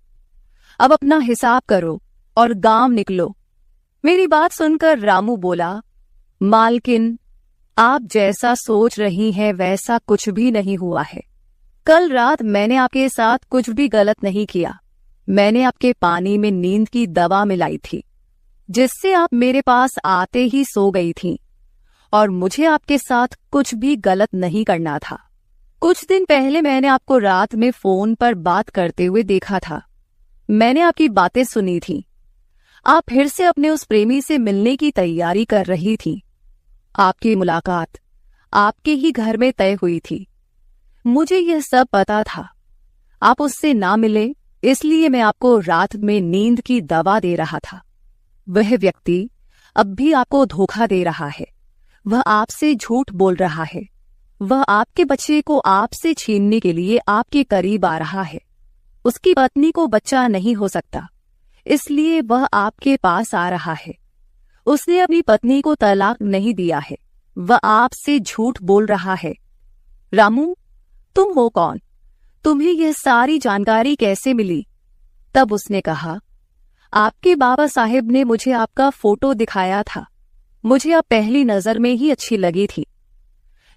अब अपना हिसाब करो और गांव निकलो। मेरी बात सुनकर रामू बोला, मालकिन, आप जैसा सोच रही हैं वैसा कुछ भी नहीं हुआ है। कल रात मैंने आपके साथ कुछ भी गलत नहीं किया। मैंने आपके पानी में नींद की दवा मिलाई थी जिससे आप मेरे पास आते ही सो गई थीं और मुझे आपके साथ कुछ भी गलत नहीं करना था। कुछ दिन पहले मैंने आपको रात में फोन पर बात करते हुए देखा था। मैंने आपकी बातें सुनी थी। आप फिर से अपने उस प्रेमी से मिलने की तैयारी कर रही थी। आपकी मुलाकात आपके ही घर में तय हुई थी। मुझे यह सब पता था। आप उससे ना मिले, इसलिए मैं आपको रात में नींद की दवा दे रहा था। वह व्यक्ति अब भी आपको धोखा दे रहा है। वह आपसे झूठ बोल रहा है। वह आपके बच्चे को आपसे छीनने के लिए आपके करीब आ रहा है। उसकी पत्नी को बच्चा नहीं हो सकता, इसलिए वह आपके पास आ रहा है। उसने अपनी पत्नी को तलाक नहीं दिया है। वह आपसे झूठ बोल रहा है। रामू, तुम हो कौन? तुम्हें यह सारी जानकारी कैसे मिली? तब उसने कहा, आपके बाबा साहेब ने मुझे आपका फोटो दिखाया था। मुझे आप पहली नजर में ही अच्छी लगी थी,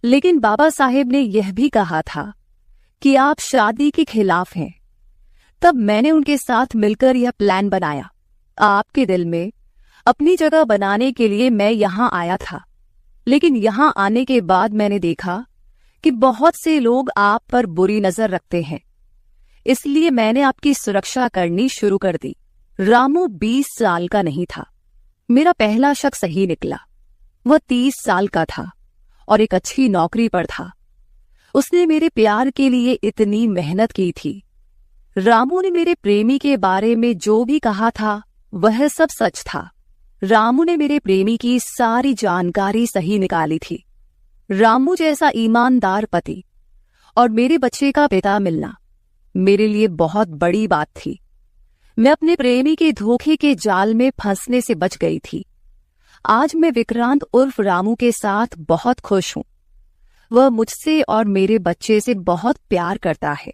लेकिन बाबा साहेब ने यह भी कहा था कि आप शादी के खिलाफ हैं। तब मैंने उनके साथ मिलकर यह प्लान बनाया। आपके दिल में अपनी जगह बनाने के लिए मैं यहां आया था, लेकिन यहां आने के बाद मैंने देखा कि बहुत से लोग आप पर बुरी नजर रखते हैं, इसलिए मैंने आपकी सुरक्षा करनी शुरू कर दी। रामू 20 साल का नहीं था। मेरा पहला शक सही निकला। वह 30 साल का था और एक अच्छी नौकरी पर था। उसने मेरे प्यार के लिए इतनी मेहनत की थी। रामू ने मेरे प्रेमी के बारे में जो भी कहा था वह सब सच था। रामू ने मेरे प्रेमी की सारी जानकारी सही निकाली थी। रामू जैसा ईमानदार पति और मेरे बच्चे का पिता मिलना मेरे लिए बहुत बड़ी बात थी। मैं अपने प्रेमी के धोखे के जाल में फंसने से बच गई थी। आज मैं विक्रांत उर्फ रामू के साथ बहुत खुश हूं। वह मुझसे और मेरे बच्चे से बहुत प्यार करता है।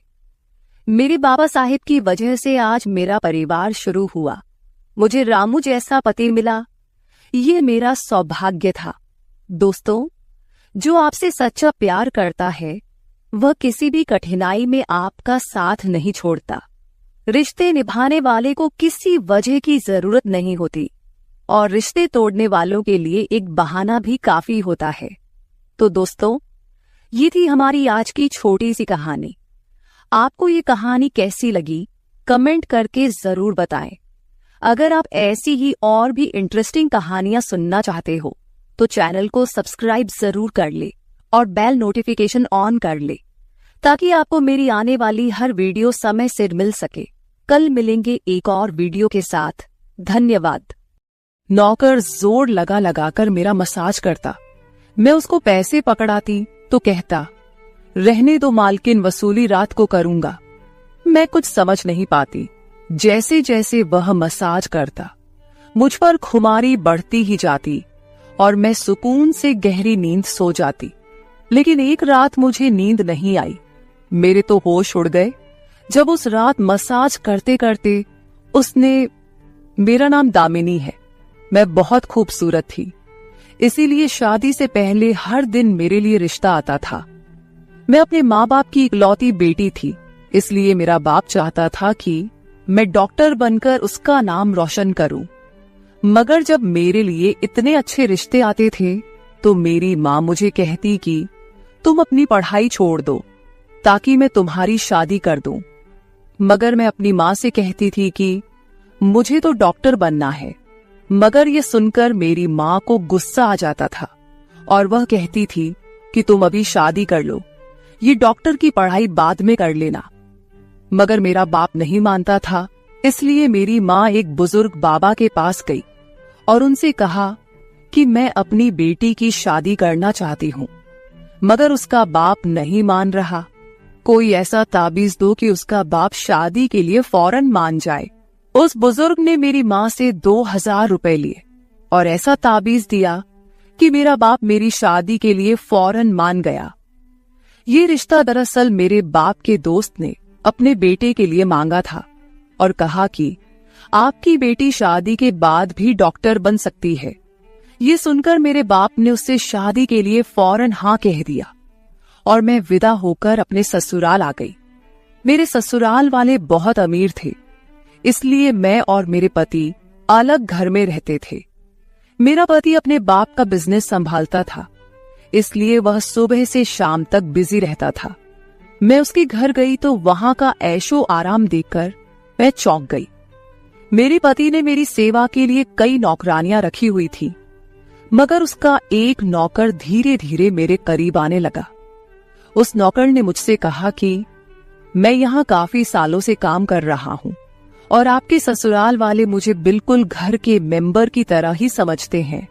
मेरे बाबा साहिब की वजह से आज मेरा परिवार शुरू हुआ। मुझे रामू जैसा पति मिला, ये मेरा सौभाग्य था। दोस्तों, जो आपसे सच्चा प्यार करता है वह किसी भी कठिनाई में आपका साथ नहीं छोड़ता। रिश्ते निभाने वाले को किसी वजह की जरूरत नहीं होती और रिश्ते तोड़ने वालों के लिए एक बहाना भी काफी होता है। तो दोस्तों, ये थी हमारी आज की छोटी सी कहानी। आपको ये कहानी कैसी लगी कमेंट करके जरूर बताएं। अगर आप ऐसी ही और भी इंटरेस्टिंग कहानियां सुनना चाहते हो तो चैनल को सब्सक्राइब जरूर कर ले और बेल नोटिफिकेशन ऑन कर ले ताकि आपको मेरी आने वाली हर वीडियो समय से मिल सके। कल मिलेंगे एक और वीडियो के साथ। धन्यवाद। नौकर जोर लगा लगाकर मेरा मसाज करता। मैं उसको पैसे पकड़ाती तो कहता, रहने दो मालकिन, वसूली रात को करूंगा। मैं कुछ समझ नहीं पाती। जैसे जैसे वह मसाज करता मुझ पर खुमारी बढ़ती ही जाती और मैं सुकून से गहरी नींद सो जाती। लेकिन एक रात मुझे नींद नहीं आई। मेरे तो होश उड़ गए जब उस रात मसाज करते करते उसने, मेरा नाम दामिनी है, मैं बहुत खूबसूरत थी, इसीलिए शादी से पहले हर दिन मेरे लिए रिश्ता आता था। मैं अपने माँ बाप की इकलौती बेटी थी, इसलिए मेरा बाप चाहता था कि मैं डॉक्टर बनकर उसका नाम रोशन करूं। मगर जब मेरे लिए इतने अच्छे रिश्ते आते थे तो मेरी माँ मुझे कहती कि तुम अपनी पढ़ाई छोड़ दो ताकि मैं तुम्हारी शादी कर दूं। मगर मैं अपनी माँ से कहती थी कि मुझे तो डॉक्टर बनना है। मगर ये सुनकर मेरी माँ को गुस्सा आ जाता था और वह कहती थी कि तुम अभी शादी कर लो, ये डॉक्टर की पढ़ाई बाद में कर लेना। मगर मेरा बाप नहीं मानता था, इसलिए मेरी माँ एक बुजुर्ग बाबा के पास गई और उनसे कहा कि मैं अपनी बेटी की शादी करना चाहती हूँ। मगर उसका बाप नहीं मान रहा। कोई ऐसा ताबीज दो कि उसका बाप शादी के लिए फौरन मान जाए। उस बुजुर्ग ने मेरी माँ से 2000 रुपए लिए और ऐसा ताबीज दिया कि मेरा बाप मेरी शादी के लिए फौरन मान गया। ये रिश्ता दरअसल मेरे बाप के दोस्त ने अपने बेटे के लिए मांगा था और कहा कि आपकी बेटी शादी के बाद भी डॉक्टर बन सकती है। ये सुनकर मेरे बाप ने उससे शादी के लिए फौरन हाँ कह दिया और मैं विदा होकर अपने ससुराल आ गई। मेरे ससुराल वाले बहुत अमीर थे, इसलिए मैं और मेरे पति अलग घर में रहते थे। मेरा पति अपने बाप का बिजनेस संभालता था, इसलिए वह सुबह से शाम तक बिजी रहता था। मैं उसके घर गई तो वहां का ऐशो आराम देखकर मैं चौंक गई। मेरे पति ने मेरी सेवा के लिए कई नौकरानियां रखी हुई थी, मगर उसका एक नौकर धीरे धीरे मेरे करीब आने लगा। उस नौकर ने मुझसे कहा कि मैं यहाँ काफी सालों से काम कर रहा हूँ और आपके ससुराल वाले मुझे बिल्कुल घर के मेंबर की तरह ही समझते हैं।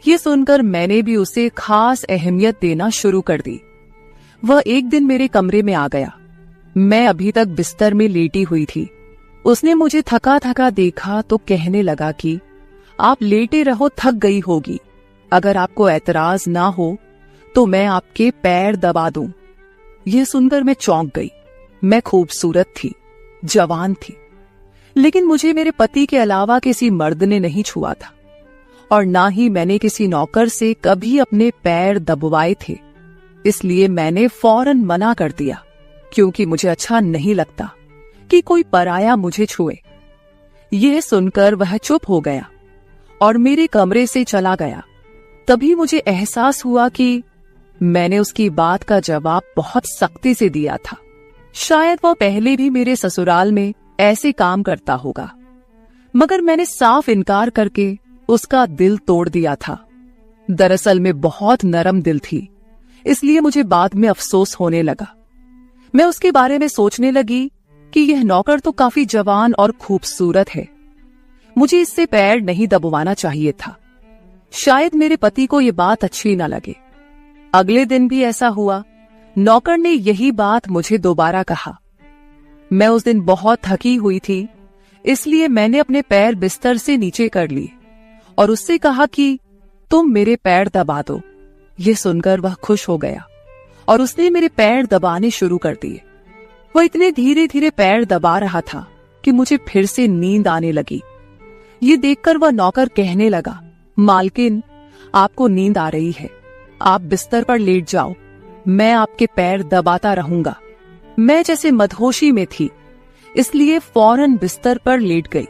ये सुनकर मैंने भी उसे खास अहमियत देना शुरू कर दी। वह एक दिन मेरे कमरे में आ गया। मैं अभी तक बिस्तर में लेटी हुई थी। उसने मुझे थका थका देखा तो कहने लगा कि आप लेटे रहो, थक गई होगी। अगर आपको ऐतराज ना हो तो मैं आपके पैर दबा दूं। यह सुनकर मैं चौंक गई। मैं खूबसूरत थी, जवान थी, लेकिन मुझे मेरे पति के अलावा किसी मर्द ने नहीं छुआ था और ना ही मैंने किसी नौकर से कभी अपने पैर दबवाए थे। इसलिए मैंने फौरन मना कर दिया, क्योंकि मुझे अच्छा नहीं लगता कि कोई पराया मुझे छुए। यह सुनकर वह चुप हो गया और मेरे कमरे से चला गया। तभी मुझे एहसास हुआ कि मैंने उसकी बात का जवाब बहुत सख्ती से दिया था। शायद वह पहले भी मेरे ससुराल में ऐसे काम करता होगा, मगर मैंने साफ इनकार करके उसका दिल तोड़ दिया था। दरअसल मैं बहुत नरम दिल थी, इसलिए मुझे बाद में अफसोस होने लगा। मैं उसके बारे में सोचने लगी कि यह नौकर तो काफी जवान और खूबसूरत है, मुझे इससे पैर नहीं दबवाना चाहिए था। शायद मेरे पति को यह बात अच्छी न लगे। अगले दिन भी ऐसा हुआ। नौकर ने यही बात मुझे दोबारा कहा। मैं उस दिन बहुत थकी हुई थी, इसलिए मैंने अपने पैर बिस्तर से नीचे कर लिए और उससे कहा कि तुम मेरे पैर दबा दो। यह सुनकर वह खुश हो गया और उसने मेरे पैर दबाने शुरू कर दिए। वह इतने धीरे धीरे पैर दबा रहा था कि मुझे फिर से नींद आने लगी। ये देखकर वह नौकर कहने लगा, मालकिन, आपको नींद आ रही है, आप बिस्तर पर लेट जाओ। मैं आपके पैर दबाता रहूंगा। मैं जैसे मदहोशी में थी, इसलिए फौरन बिस्तर पर लेट गई।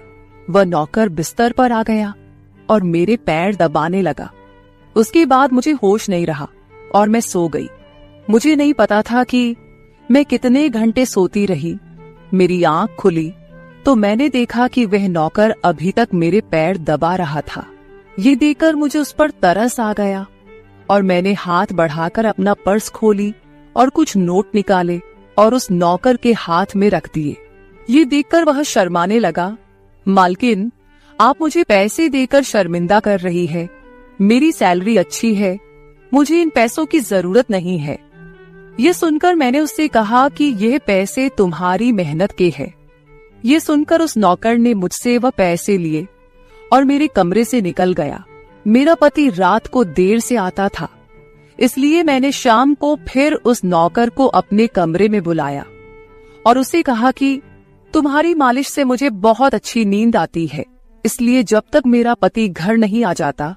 वह नौकर बिस्तर पर आ गया और मेरे पैर दबाने लगा। उसके बाद मुझे होश नहीं रहा और मैं सो गई। मुझे नहीं पता था कि मैं कितने घंटे सोती रही। मेरी आंख खुली तो मैंने देखा कि वह नौकर अभी तक मेरे पैर दबा रहा था। ये देखकर मुझे उस पर तरस आ गया और मैंने हाथ बढ़ाकर अपना पर्स खोली और कुछ नोट निकाले और उस नौकर के हाथ में रख दिए। ये देखकर वह शर्माने लगा। मालकिन, आप मुझे पैसे देकर शर्मिंदा कर रही है। मेरी सैलरी अच्छी है, मुझे इन पैसों की जरूरत नहीं है। ये सुनकर मैंने उससे कहा कि यह पैसे तुम्हारी मेहनत के हैं। ये सुनकर उस नौकर ने मुझसे वह पैसे लिए और मेरे कमरे से निकल गया। मेरा पति रात को देर से आता था, इसलिए मैंने शाम को फिर उस नौकर को अपने कमरे में बुलाया और उसे कहा कि तुम्हारी मालिश से मुझे बहुत अच्छी नींद आती है, इसलिए जब तक मेरा पति घर नहीं आ जाता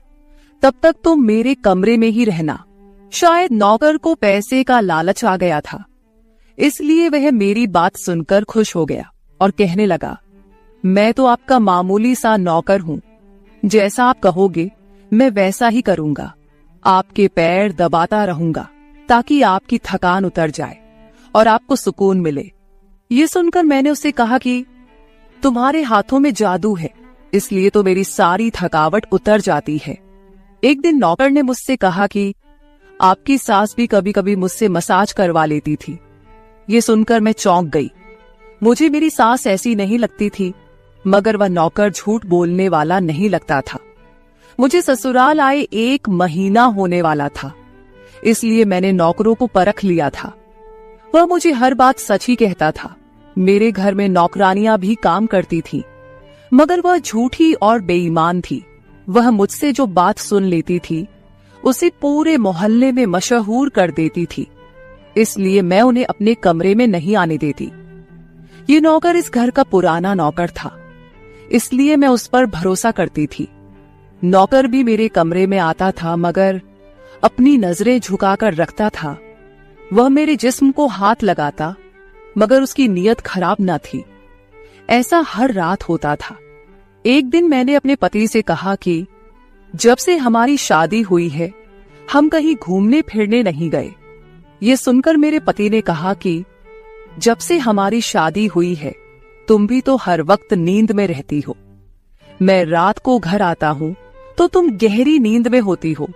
तब तक तुम मेरे कमरे में ही रहना। शायद नौकर को पैसे का लालच आ गया था, इसलिए वह मेरी बात सुनकर खुश हो गया और कहने लगा, मैं तो आपका मामूली सा नौकर हूँ, जैसा आप कहोगे मैं वैसा ही करूंगा। आपके पैर दबाता रहूंगा ताकि आपकी थकान उतर जाए और आपको सुकून मिले। ये सुनकर मैंने उससे कहा कि तुम्हारे हाथों में जादू है, इसलिए तो मेरी सारी थकावट उतर जाती है। एक दिन नौकर ने मुझसे कहा कि आपकी सास भी कभी कभी मुझसे मसाज करवा लेती थी। ये सुनकर मैं चौंक गई। मुझे मेरी सास ऐसी नहीं लगती थी, मगर वह नौकर झूठ बोलने वाला नहीं लगता था। मुझे ससुराल आए 1 महीना होने वाला था, इसलिए मैंने नौकरों को परख लिया था। वह मुझे हर बात सच ही कहता था। मेरे घर में नौकरानियां भी काम करती थी, मगर वह झूठी और बेईमान थी। वह मुझसे जो बात सुन लेती थी उसे पूरे मोहल्ले में मशहूर कर देती थी, इसलिए मैं उन्हें अपने कमरे में नहीं आने देती। ये नौकर इस घर का पुराना नौकर था, इसलिए मैं उस पर भरोसा करती थी। नौकर भी मेरे कमरे में आता था, मगर अपनी नजरें झुकाकर रखता था। वह मेरे जिस्म को हाथ लगाता, मगर उसकी नीयत खराब न थी। ऐसा हर रात होता था। एक दिन मैंने अपने पति से कहा कि जब से हमारी शादी हुई है हम कहीं घूमने फिरने नहीं गए। ये सुनकर मेरे पति ने कहा कि जब से हमारी शादी हुई है तुम भी तो हर वक्त नींद में रहती हो। मैं रात को घर आता हूँ तो तुम गहरी नींद में होती हो।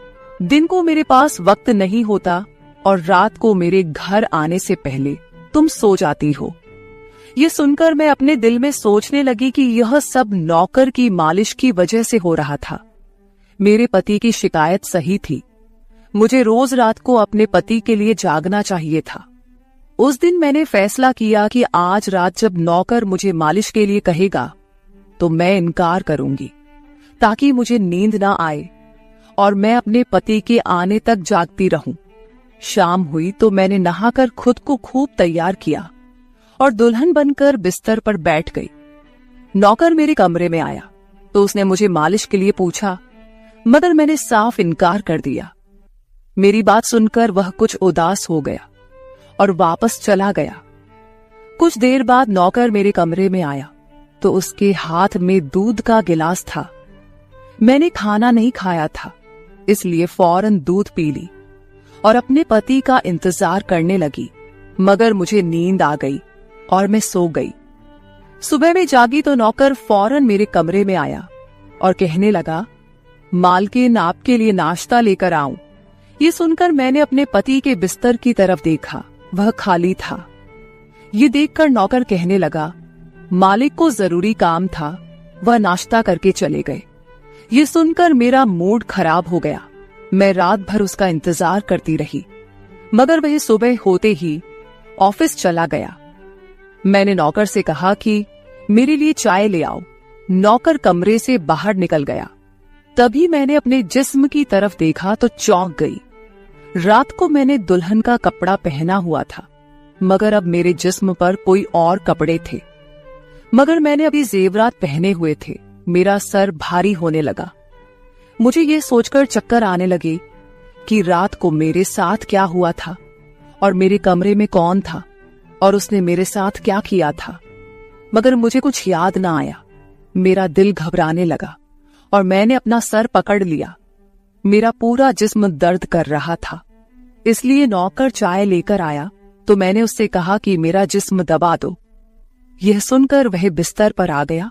दिन को मेरे पास वक्त नहीं होता और रात को मेरे घर आने से पहले तुम सो जाती हो। ये सुनकर मैं अपने दिल में सोचने लगी कि यह सब नौकर की मालिश की वजह से हो रहा था। मेरे पति की शिकायत सही थी। मुझे रोज रात को अपने पति के लिए जागना चाहिए था। उस दिन मैंने फैसला किया कि आज रात जब नौकर मुझे मालिश के लिए कहेगा तो मैं इनकार करूंगी, ताकि मुझे नींद ना आए और मैं अपने पति के आने तक जागती रहूं। शाम हुई तो मैंने नहाकर खुद को खूब तैयार किया और दुल्हन बनकर बिस्तर पर बैठ गई। नौकर मेरे कमरे में आया तो उसने मुझे मालिश के लिए पूछा, मगर मैंने साफ इनकार कर दिया। मेरी बात सुनकर वह कुछ उदास हो गया और वापस चला गया। कुछ देर बाद नौकर मेरे कमरे में आया तो उसके हाथ में दूध का गिलास था। मैंने खाना नहीं खाया था, इसलिए फौरन दूध पी ली और अपने पति का इंतजार करने लगी, मगर मुझे नींद आ गई और मैं सो गई। सुबह में जागी तो नौकर फौरन मेरे कमरे में आया और कहने लगा, मालकिन आपके लिए नाश्ता लेकर आऊं। ये सुनकर मैंने अपने पति के बिस्तर की तरफ देखा, वह खाली था। ये देखकर नौकर कहने लगा, मालिक को जरूरी काम था, वह नाश्ता करके चले गए। ये सुनकर मेरा मूड खराब हो गया। मैं रात भर उसका इंतजार करती रही, मगर वह सुबह होते ही ऑफिस चला गया। मैंने नौकर से कहा कि मेरे लिए चाय ले आओ। नौकर कमरे से बाहर निकल गया। तभी मैंने अपने जिस्म की तरफ देखा तो चौंक गई। रात को मैंने दुल्हन का कपड़ा पहना हुआ था, मगर अब मेरे जिस्म पर कोई और कपड़े थे। मगर मैंने अभी जेवरात पहने हुए थे। मेरा सर भारी होने लगा। मुझे ये सोचकर चक्कर आने लगे कि रात को मेरे साथ क्या हुआ था। और मेरे कमरे में कौन था और उसने मेरे साथ क्या किया था, मगर मुझे कुछ याद ना आया। मेरा दिल घबराने लगा और मैंने अपना सर पकड़ लिया। मेरा पूरा जिस्म दर्द कर रहा था, इसलिए नौकर चाय लेकर आया तो मैंने उससे कहा कि मेरा जिस्म दबा दो। यह सुनकर वह बिस्तर पर आ गया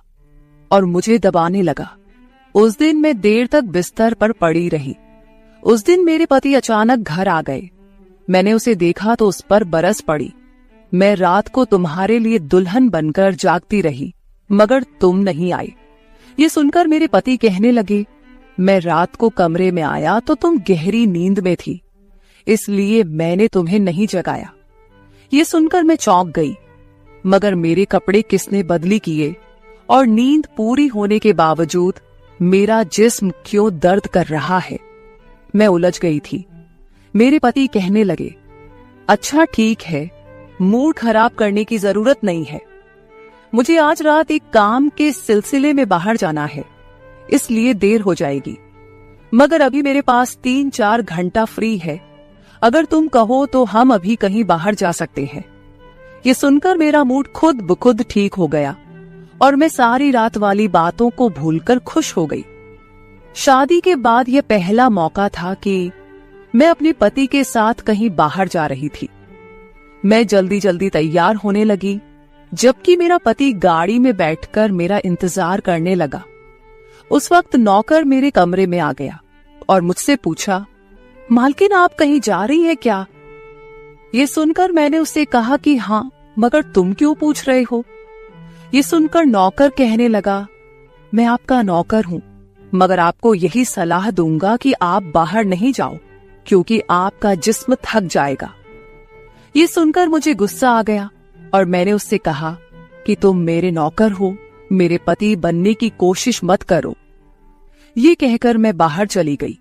और मुझे दबाने लगा। उस दिन मैं देर तक बिस्तर पर पड़ी रही। उस दिन मेरे पति अचानक घर आ गए। मैंने उसे देखा तो उस पर बरस पड़ी। मैं रात को तुम्हारे लिए दुल्हन बनकर जागती रही, मगर तुम नहीं आए। ये सुनकर मेरे पति कहने लगे, मैं रात को कमरे में आया तो तुम गहरी नींद में थी, इसलिए मैंने तुम्हें नहीं जगाया। ये सुनकर मैं चौंक गई, मगर मेरे कपड़े किसने बदली किए और नींद पूरी होने के बावजूद मेरा जिस्म क्यों दर्द कर रहा है। मैं उलझ गई थी। मेरे पति कहने लगे, अच्छा ठीक है, मूड खराब करने की जरूरत नहीं है। मुझे आज रात एक काम के सिलसिले में बाहर जाना है, इसलिए देर हो जाएगी, मगर अभी मेरे पास 3-4 घंटा फ्री है। अगर तुम कहो तो हम अभी कहीं बाहर जा सकते हैं। ये सुनकर मेरा मूड खुद ब खुद ठीक हो गया और मैं सारी रात वाली बातों को भूलकर खुश हो गई। शादी के बाद यह पहला मौका था कि मैं अपने पति के साथ कहीं बाहर जा रही थी। मैं जल्दी जल्दी तैयार होने लगी, जबकि मेरा पति गाड़ी में बैठकर मेरा इंतजार करने लगा। उस वक्त नौकर मेरे कमरे में आ गया और मुझसे पूछा, मालकिन आप कहीं जा रही हैं क्या? ये सुनकर मैंने उससे कहा कि हाँ, मगर तुम क्यों पूछ रहे हो? ये सुनकर नौकर कहने लगा, मैं आपका नौकर हूं, मगर आपको यही सलाह दूंगा कि आप बाहर नहीं जाओ, क्योंकि आपका जिस्म थक जाएगा। ये सुनकर मुझे गुस्सा आ गया और मैंने उससे कहा कि तुम मेरे नौकर हो, मेरे पति बनने की कोशिश मत करो। ये कहकर मैं बाहर चली गई।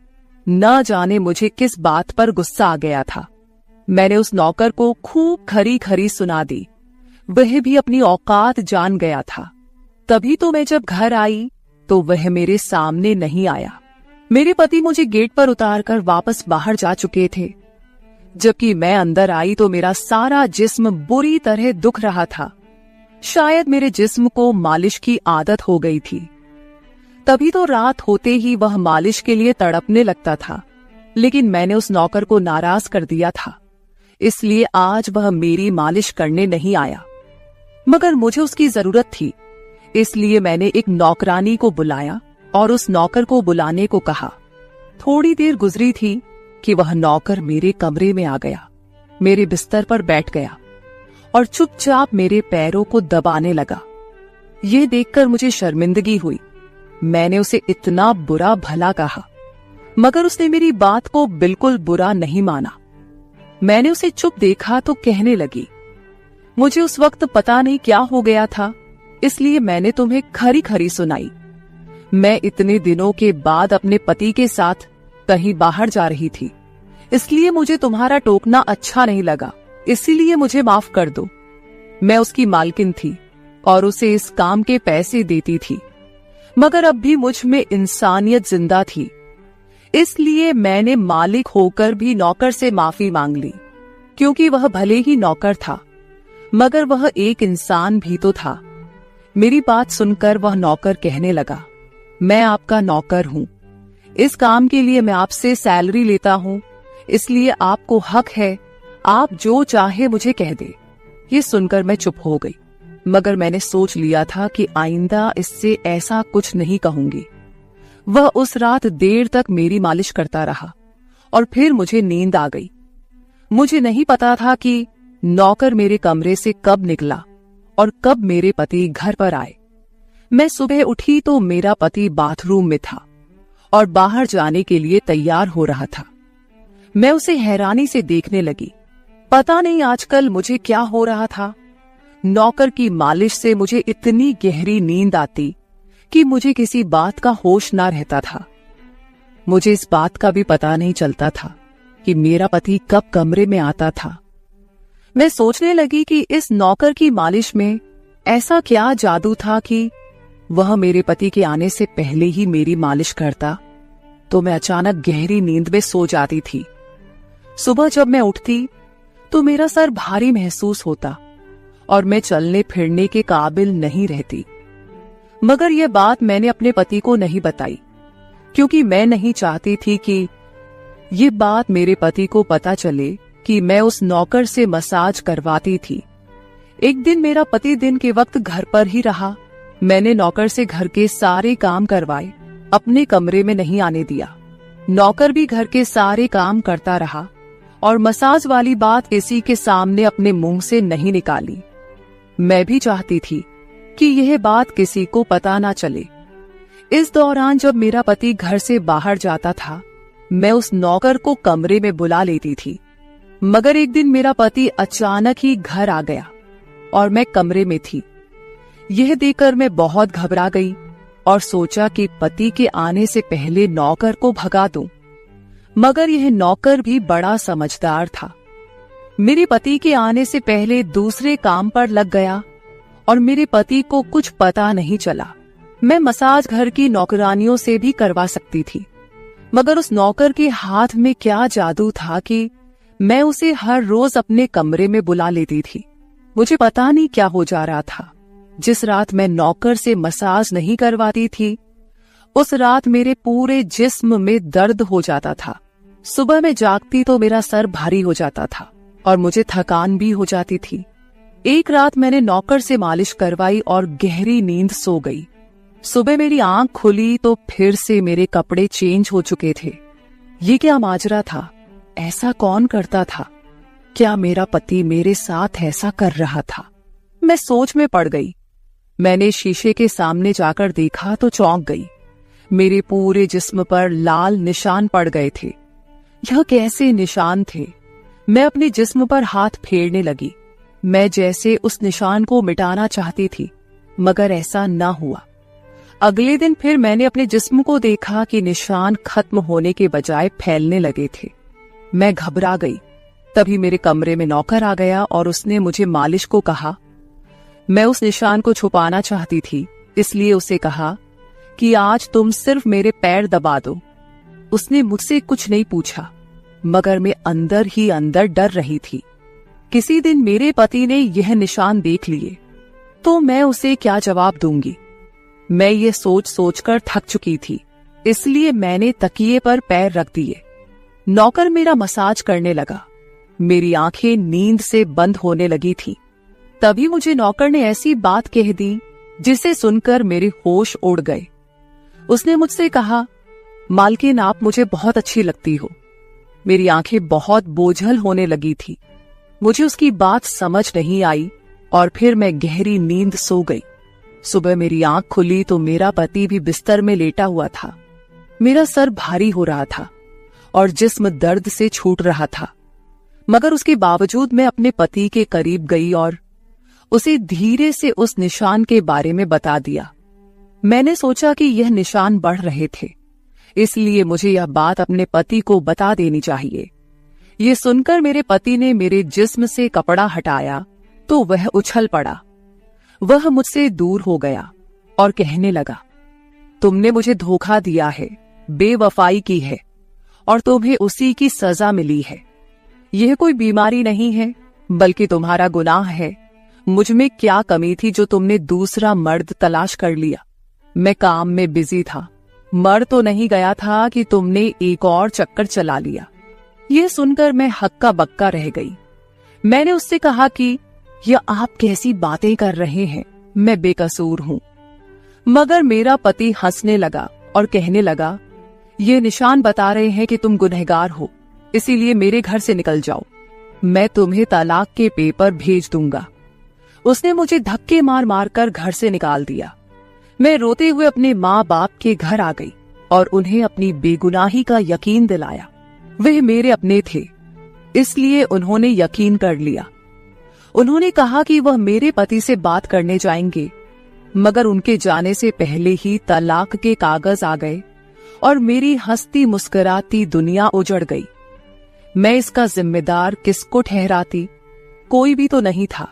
न जाने मुझे किस बात पर गुस्सा आ गया था। मैंने उस नौकर को खूब खरी खरी सुना दी। वह भी अपनी औकात जान गया था। तभी तो मैं जब घर आई तो वह मेरे सामने नहीं आया। मेरे पति मुझे गेट पर उतारकर वापस बाहर जा चुके थे। जबकि मैं अंदर आई तो मेरा सारा जिस्म बुरी तरह दुख रहा था। शायद मेरे जिस्म को मालिश की आदत हो गई थी। तभी तो रात होते ही वह मालिश के लिए तड़पने लगता था, लेकिन मैंने उस नौकर को नाराज कर दिया था, इसलिए आज वह मेरी मालिश करने नहीं आया। मगर मुझे उसकी जरूरत थी, इसलिए मैंने एक नौकरानी को बुलाया और उस नौकर को बुलाने को कहा। थोड़ी देर गुजरी थी कि वह नौकर मेरे कमरे में आ गया, मेरे बिस्तर पर बैठ गया और चुपचाप मेरे पैरों को दबाने लगा। ये देखकर मुझे शर्मिंदगी हुई। मैंने उसे इतना बुरा भला कहा, मगर उसने मेरी बात को बिल्कुल बुरा नहीं माना। मैंने उसे चुप देखा तो कहने लगी, मुझे उस वक्त पता नहीं क्या हो गया था, इसलिए मैंने तुम्हें खरी खरी सुनाई। मैं इतने दिनों के बाद अपने पति के साथ कहीं बाहर जा रही थी, इसलिए मुझे तुम्हारा टोकना अच्छा नहीं लगा, इसीलिए मुझे माफ कर दो। मैं उसकी मालकिन थी और उसे इस काम के पैसे देती थी, मगर अब भी मुझ में इंसानियत जिंदा थी, इसलिए मैंने मालिक होकर भी नौकर से माफी मांग ली, क्योंकि वह भले ही नौकर था, मगर वह एक इंसान भी तो था। मेरी बात सुनकर वह नौकर कहने लगा, मैं आपका नौकर हूं, इस काम के लिए मैं आपसे सैलरी लेता हूं, इसलिए आपको हक है, आप जो चाहे मुझे कह दे। ये सुनकर मैं चुप हो गई, मगर मैंने सोच लिया था कि आइंदा इससे ऐसा कुछ नहीं कहूंगी। वह उस रात देर तक मेरी मालिश करता रहा और फिर मुझे नींद आ गई। मुझे नहीं पता था कि नौकर मेरे कमरे से कब निकला और कब मेरे पति घर पर आए। मैं सुबह उठी तो मेरा पति बाथरूम में था और बाहर जाने के लिए तैयार हो रहा था। मैं उसे हैरानी से देखने लगी। पता नहीं आजकल मुझे क्या हो रहा था। नौकर की मालिश से मुझे इतनी गहरी नींद आती कि मुझे किसी बात का होश ना रहता था। मुझे इस बात का भी पता नहीं चलता था कि मेरा पति कब कमरे में आता था। मैं सोचने लगी कि इस नौकर की मालिश में ऐसा क्या जादू था कि वह मेरे पति के आने से पहले ही मेरी मालिश करता, तो मैं अचानक गहरी नींद में सो जाती थी। सुबह जब मैं उठती तो मेरा सर भारी महसूस होता और मैं चलने फिरने के काबिल नहीं रहती। मगर यह बात मैंने अपने पति को नहीं बताई, क्योंकि मैं नहीं चाहती थी कि ये बात मेरे पति को पता चले कि मैं उस नौकर से मसाज करवाती थी। एक दिन मेरा पति दिन के वक्त घर पर ही रहा। मैंने नौकर से घर के सारे काम करवाए, अपने कमरे में नहीं आने दिया। नौकर भी घर के सारे काम करता रहा और मसाज वाली बात किसी के सामने अपने मुंह से नहीं निकाली। मैं भी चाहती थी कि यह बात किसी को पता ना चले। इस दौरान जब मेरा पति घर से बाहर जाता था, मैं उस नौकर को कमरे में बुला लेती थी। मगर एक दिन मेरा पति अचानक ही घर आ गया और मैं कमरे में थी। यह देखकर मैं बहुत घबरा गई और सोचा कि पति के आने से पहले नौकर को भगा दूं। मगर यह नौकर भी बड़ा समझदार था। मेरे पति के आने से पहले दूसरे काम पर लग गया और मेरे पति को कुछ पता नहीं चला। मैं मसाज घर की नौकरानियों से भी करवा सकती थी, मगर उस नौकर के हाथ में क्या जादू था कि मैं उसे हर रोज अपने कमरे में बुला लेती थी। मुझे पता नहीं क्या हो जा रहा था। जिस रात मैं नौकर से मसाज नहीं करवाती थी, उस रात मेरे पूरे जिस्म में दर्द हो जाता था। सुबह में जागती तो मेरा सर भारी हो जाता था और मुझे थकान भी हो जाती थी। एक रात मैंने नौकर से मालिश करवाई और गहरी नींद सो गई। सुबह मेरी आंख खुली तो फिर से मेरे कपड़े चेंज हो चुके थे। ये क्या माजरा था? ऐसा कौन करता था? क्या मेरा पति मेरे साथ ऐसा कर रहा था? मैं सोच में पड़ गई। मैंने शीशे के सामने जाकर देखा तो चौंक गई। मेरे पूरे जिस्म पर लाल निशान पड़ गए थे। यह कैसे निशान थे? मैं अपने जिस्म पर हाथ फेरने लगी। मैं जैसे उस निशान को मिटाना चाहती थी, मगर ऐसा न हुआ। अगले दिन फिर मैंने अपने जिस्म को देखा कि निशान खत्म होने के बजाय फैलने लगे थे। मैं घबरा गई। तभी मेरे कमरे में नौकर आ गया और उसने मुझे मालिश को कहा। मैं उस निशान को छुपाना चाहती थी, इसलिए उसे कहा कि आज तुम सिर्फ मेरे पैर दबा दो। उसने मुझसे कुछ नहीं पूछा, मगर मैं अंदर ही अंदर डर रही थी। किसी दिन मेरे पति ने यह निशान देख लिए तो मैं उसे क्या जवाब दूंगी। मैं ये सोच सोचकर थक चुकी थी, इसलिए मैंने तकिए पर पैर रख दिए। नौकर मेरा मसाज करने लगा। मेरी आंखें नींद से बंद होने लगी थी। तभी मुझे नौकर ने ऐसी बात कह दी जिसे सुनकर मेरे होश उड़ गए। उसने मुझसे कहा, मालकिन आप मुझे बहुत अच्छी लगती हो। मेरी आंखें बहुत बोझल होने लगी थी। मुझे उसकी बात समझ नहीं आई और फिर मैं गहरी नींद सो गई। सुबह मेरी आंख खुली तो मेरा पति भी बिस्तर में लेटा हुआ था। मेरा सर भारी हो रहा था और जिस्म दर्द से छूट रहा था, मगर उसके बावजूद मैं अपने पति के करीब गई और उसे धीरे से उस निशान के बारे में बता दिया। मैंने सोचा कि यह निशान बढ़ रहे थे, इसलिए मुझे यह बात अपने पति को बता देनी चाहिए। ये सुनकर मेरे पति ने मेरे जिस्म से कपड़ा हटाया तो वह उछल पड़ा। वह मुझसे दूर हो गया और कहने लगा, तुमने मुझे धोखा दिया है, बेवफाई की है और तुम्हें उसी की सजा मिली है। यह कोई बीमारी नहीं है, बल्कि तुम्हारा गुनाह है। मुझ में क्या कमी थी जो तुमने दूसरा मर्द तलाश कर लिया? मैं काम में बिजी था, मर तो नहीं गया था कि तुमने एक और चक्कर चला लिया। यह सुनकर मैं हक्का बक्का रह गई। मैंने उससे कहा कि यह आप कैसी बातें कर रहे हैं, मैं बेकसूर हूं। मगर मेरा पति हंसने लगा और कहने लगा, ये निशान बता रहे हैं कि तुम गुनहगार हो, इसीलिए मेरे घर से निकल जाओ। मैं तुम्हें तलाक के पेपर भेज दूंगा। उसने मुझे धक्के मार मार कर घर से निकाल दिया। मैं रोते हुए अपने माँ बाप के घर आ गई और उन्हें अपनी बेगुनाही का यकीन दिलाया। वे मेरे अपने थे, इसलिए उन्होंने यकीन कर लिया। उन्होंने कहा कि वह मेरे पति से बात करने जाएंगे, मगर उनके जाने से पहले ही तलाक के कागज आ गए और मेरी हंसती मुस्कुराती दुनिया उजड़ गई। मैं इसका जिम्मेदार किसको ठहराती? कोई भी तो नहीं था।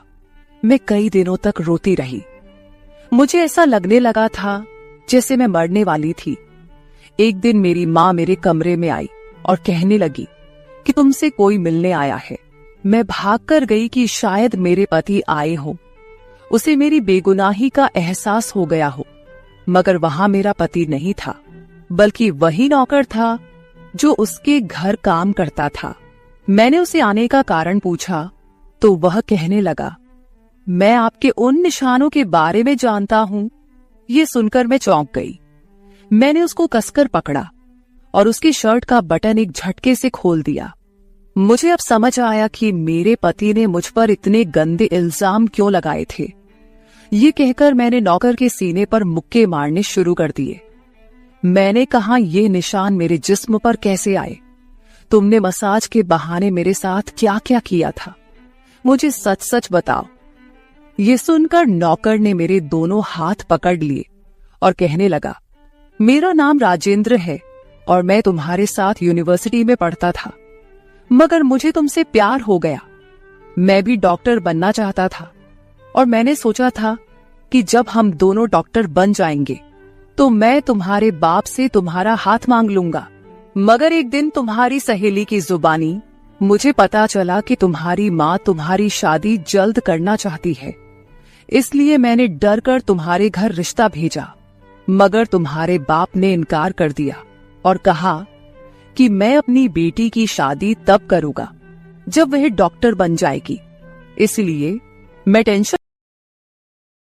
मैं कई दिनों तक रोती रही। मुझे ऐसा लगने लगा था जैसे मैं मरने वाली थी। एक दिन मेरी माँ मेरे कमरे में आई और कहने लगी कि तुमसे कोई मिलने आया है। मैं भागकर गई कि शायद मेरे पति आए हों, उसे मेरी बेगुनाही का एहसास हो गया हो। मगर वहां मेरा पति नहीं था, बल्कि वही नौकर था जो उसके घर काम करता था। मैंने उसे आने का कारण पूछा तो वह कहने लगा, मैं आपके उन निशानों के बारे में जानता हूं। ये सुनकर मैं चौंक गई। मैंने उसको कसकर पकड़ा और उसकी शर्ट का बटन एक झटके से खोल दिया। मुझे अब समझ आया कि मेरे पति ने मुझ पर इतने गंदे इल्जाम क्यों लगाए थे। ये कहकर मैंने नौकर के सीने पर मुक्के मारने शुरू कर दिए। मैंने कहा, ये निशान मेरे जिस्म पर कैसे आए? तुमने मसाज के बहाने मेरे साथ क्या क्या किया था? मुझे सच सच बताओ। ये सुनकर नौकर ने मेरे दोनों हाथ पकड़ लिए और कहने लगा, मेरा नाम राजेंद्र है और मैं तुम्हारे साथ यूनिवर्सिटी में पढ़ता था, मगर मुझे तुमसे प्यार हो गया। मैं भी डॉक्टर बनना चाहता था और मैंने सोचा था कि जब हम दोनों डॉक्टर बन जाएंगे तो मैं तुम्हारे बाप से तुम्हारा हाथ मांग लूंगा। मगर एक दिन तुम्हारी सहेली की जुबानी मुझे पता चला कि तुम्हारी माँ तुम्हारी शादी जल्द करना चाहती है, इसलिए मैंने डर कर तुम्हारे घर रिश्ता भेजा। मगर तुम्हारे बाप ने इनकार कर दिया और कहा कि मैं अपनी बेटी की शादी तब करूंगा जब वह डॉक्टर बन जाएगी। इसलिए मैं टेंशन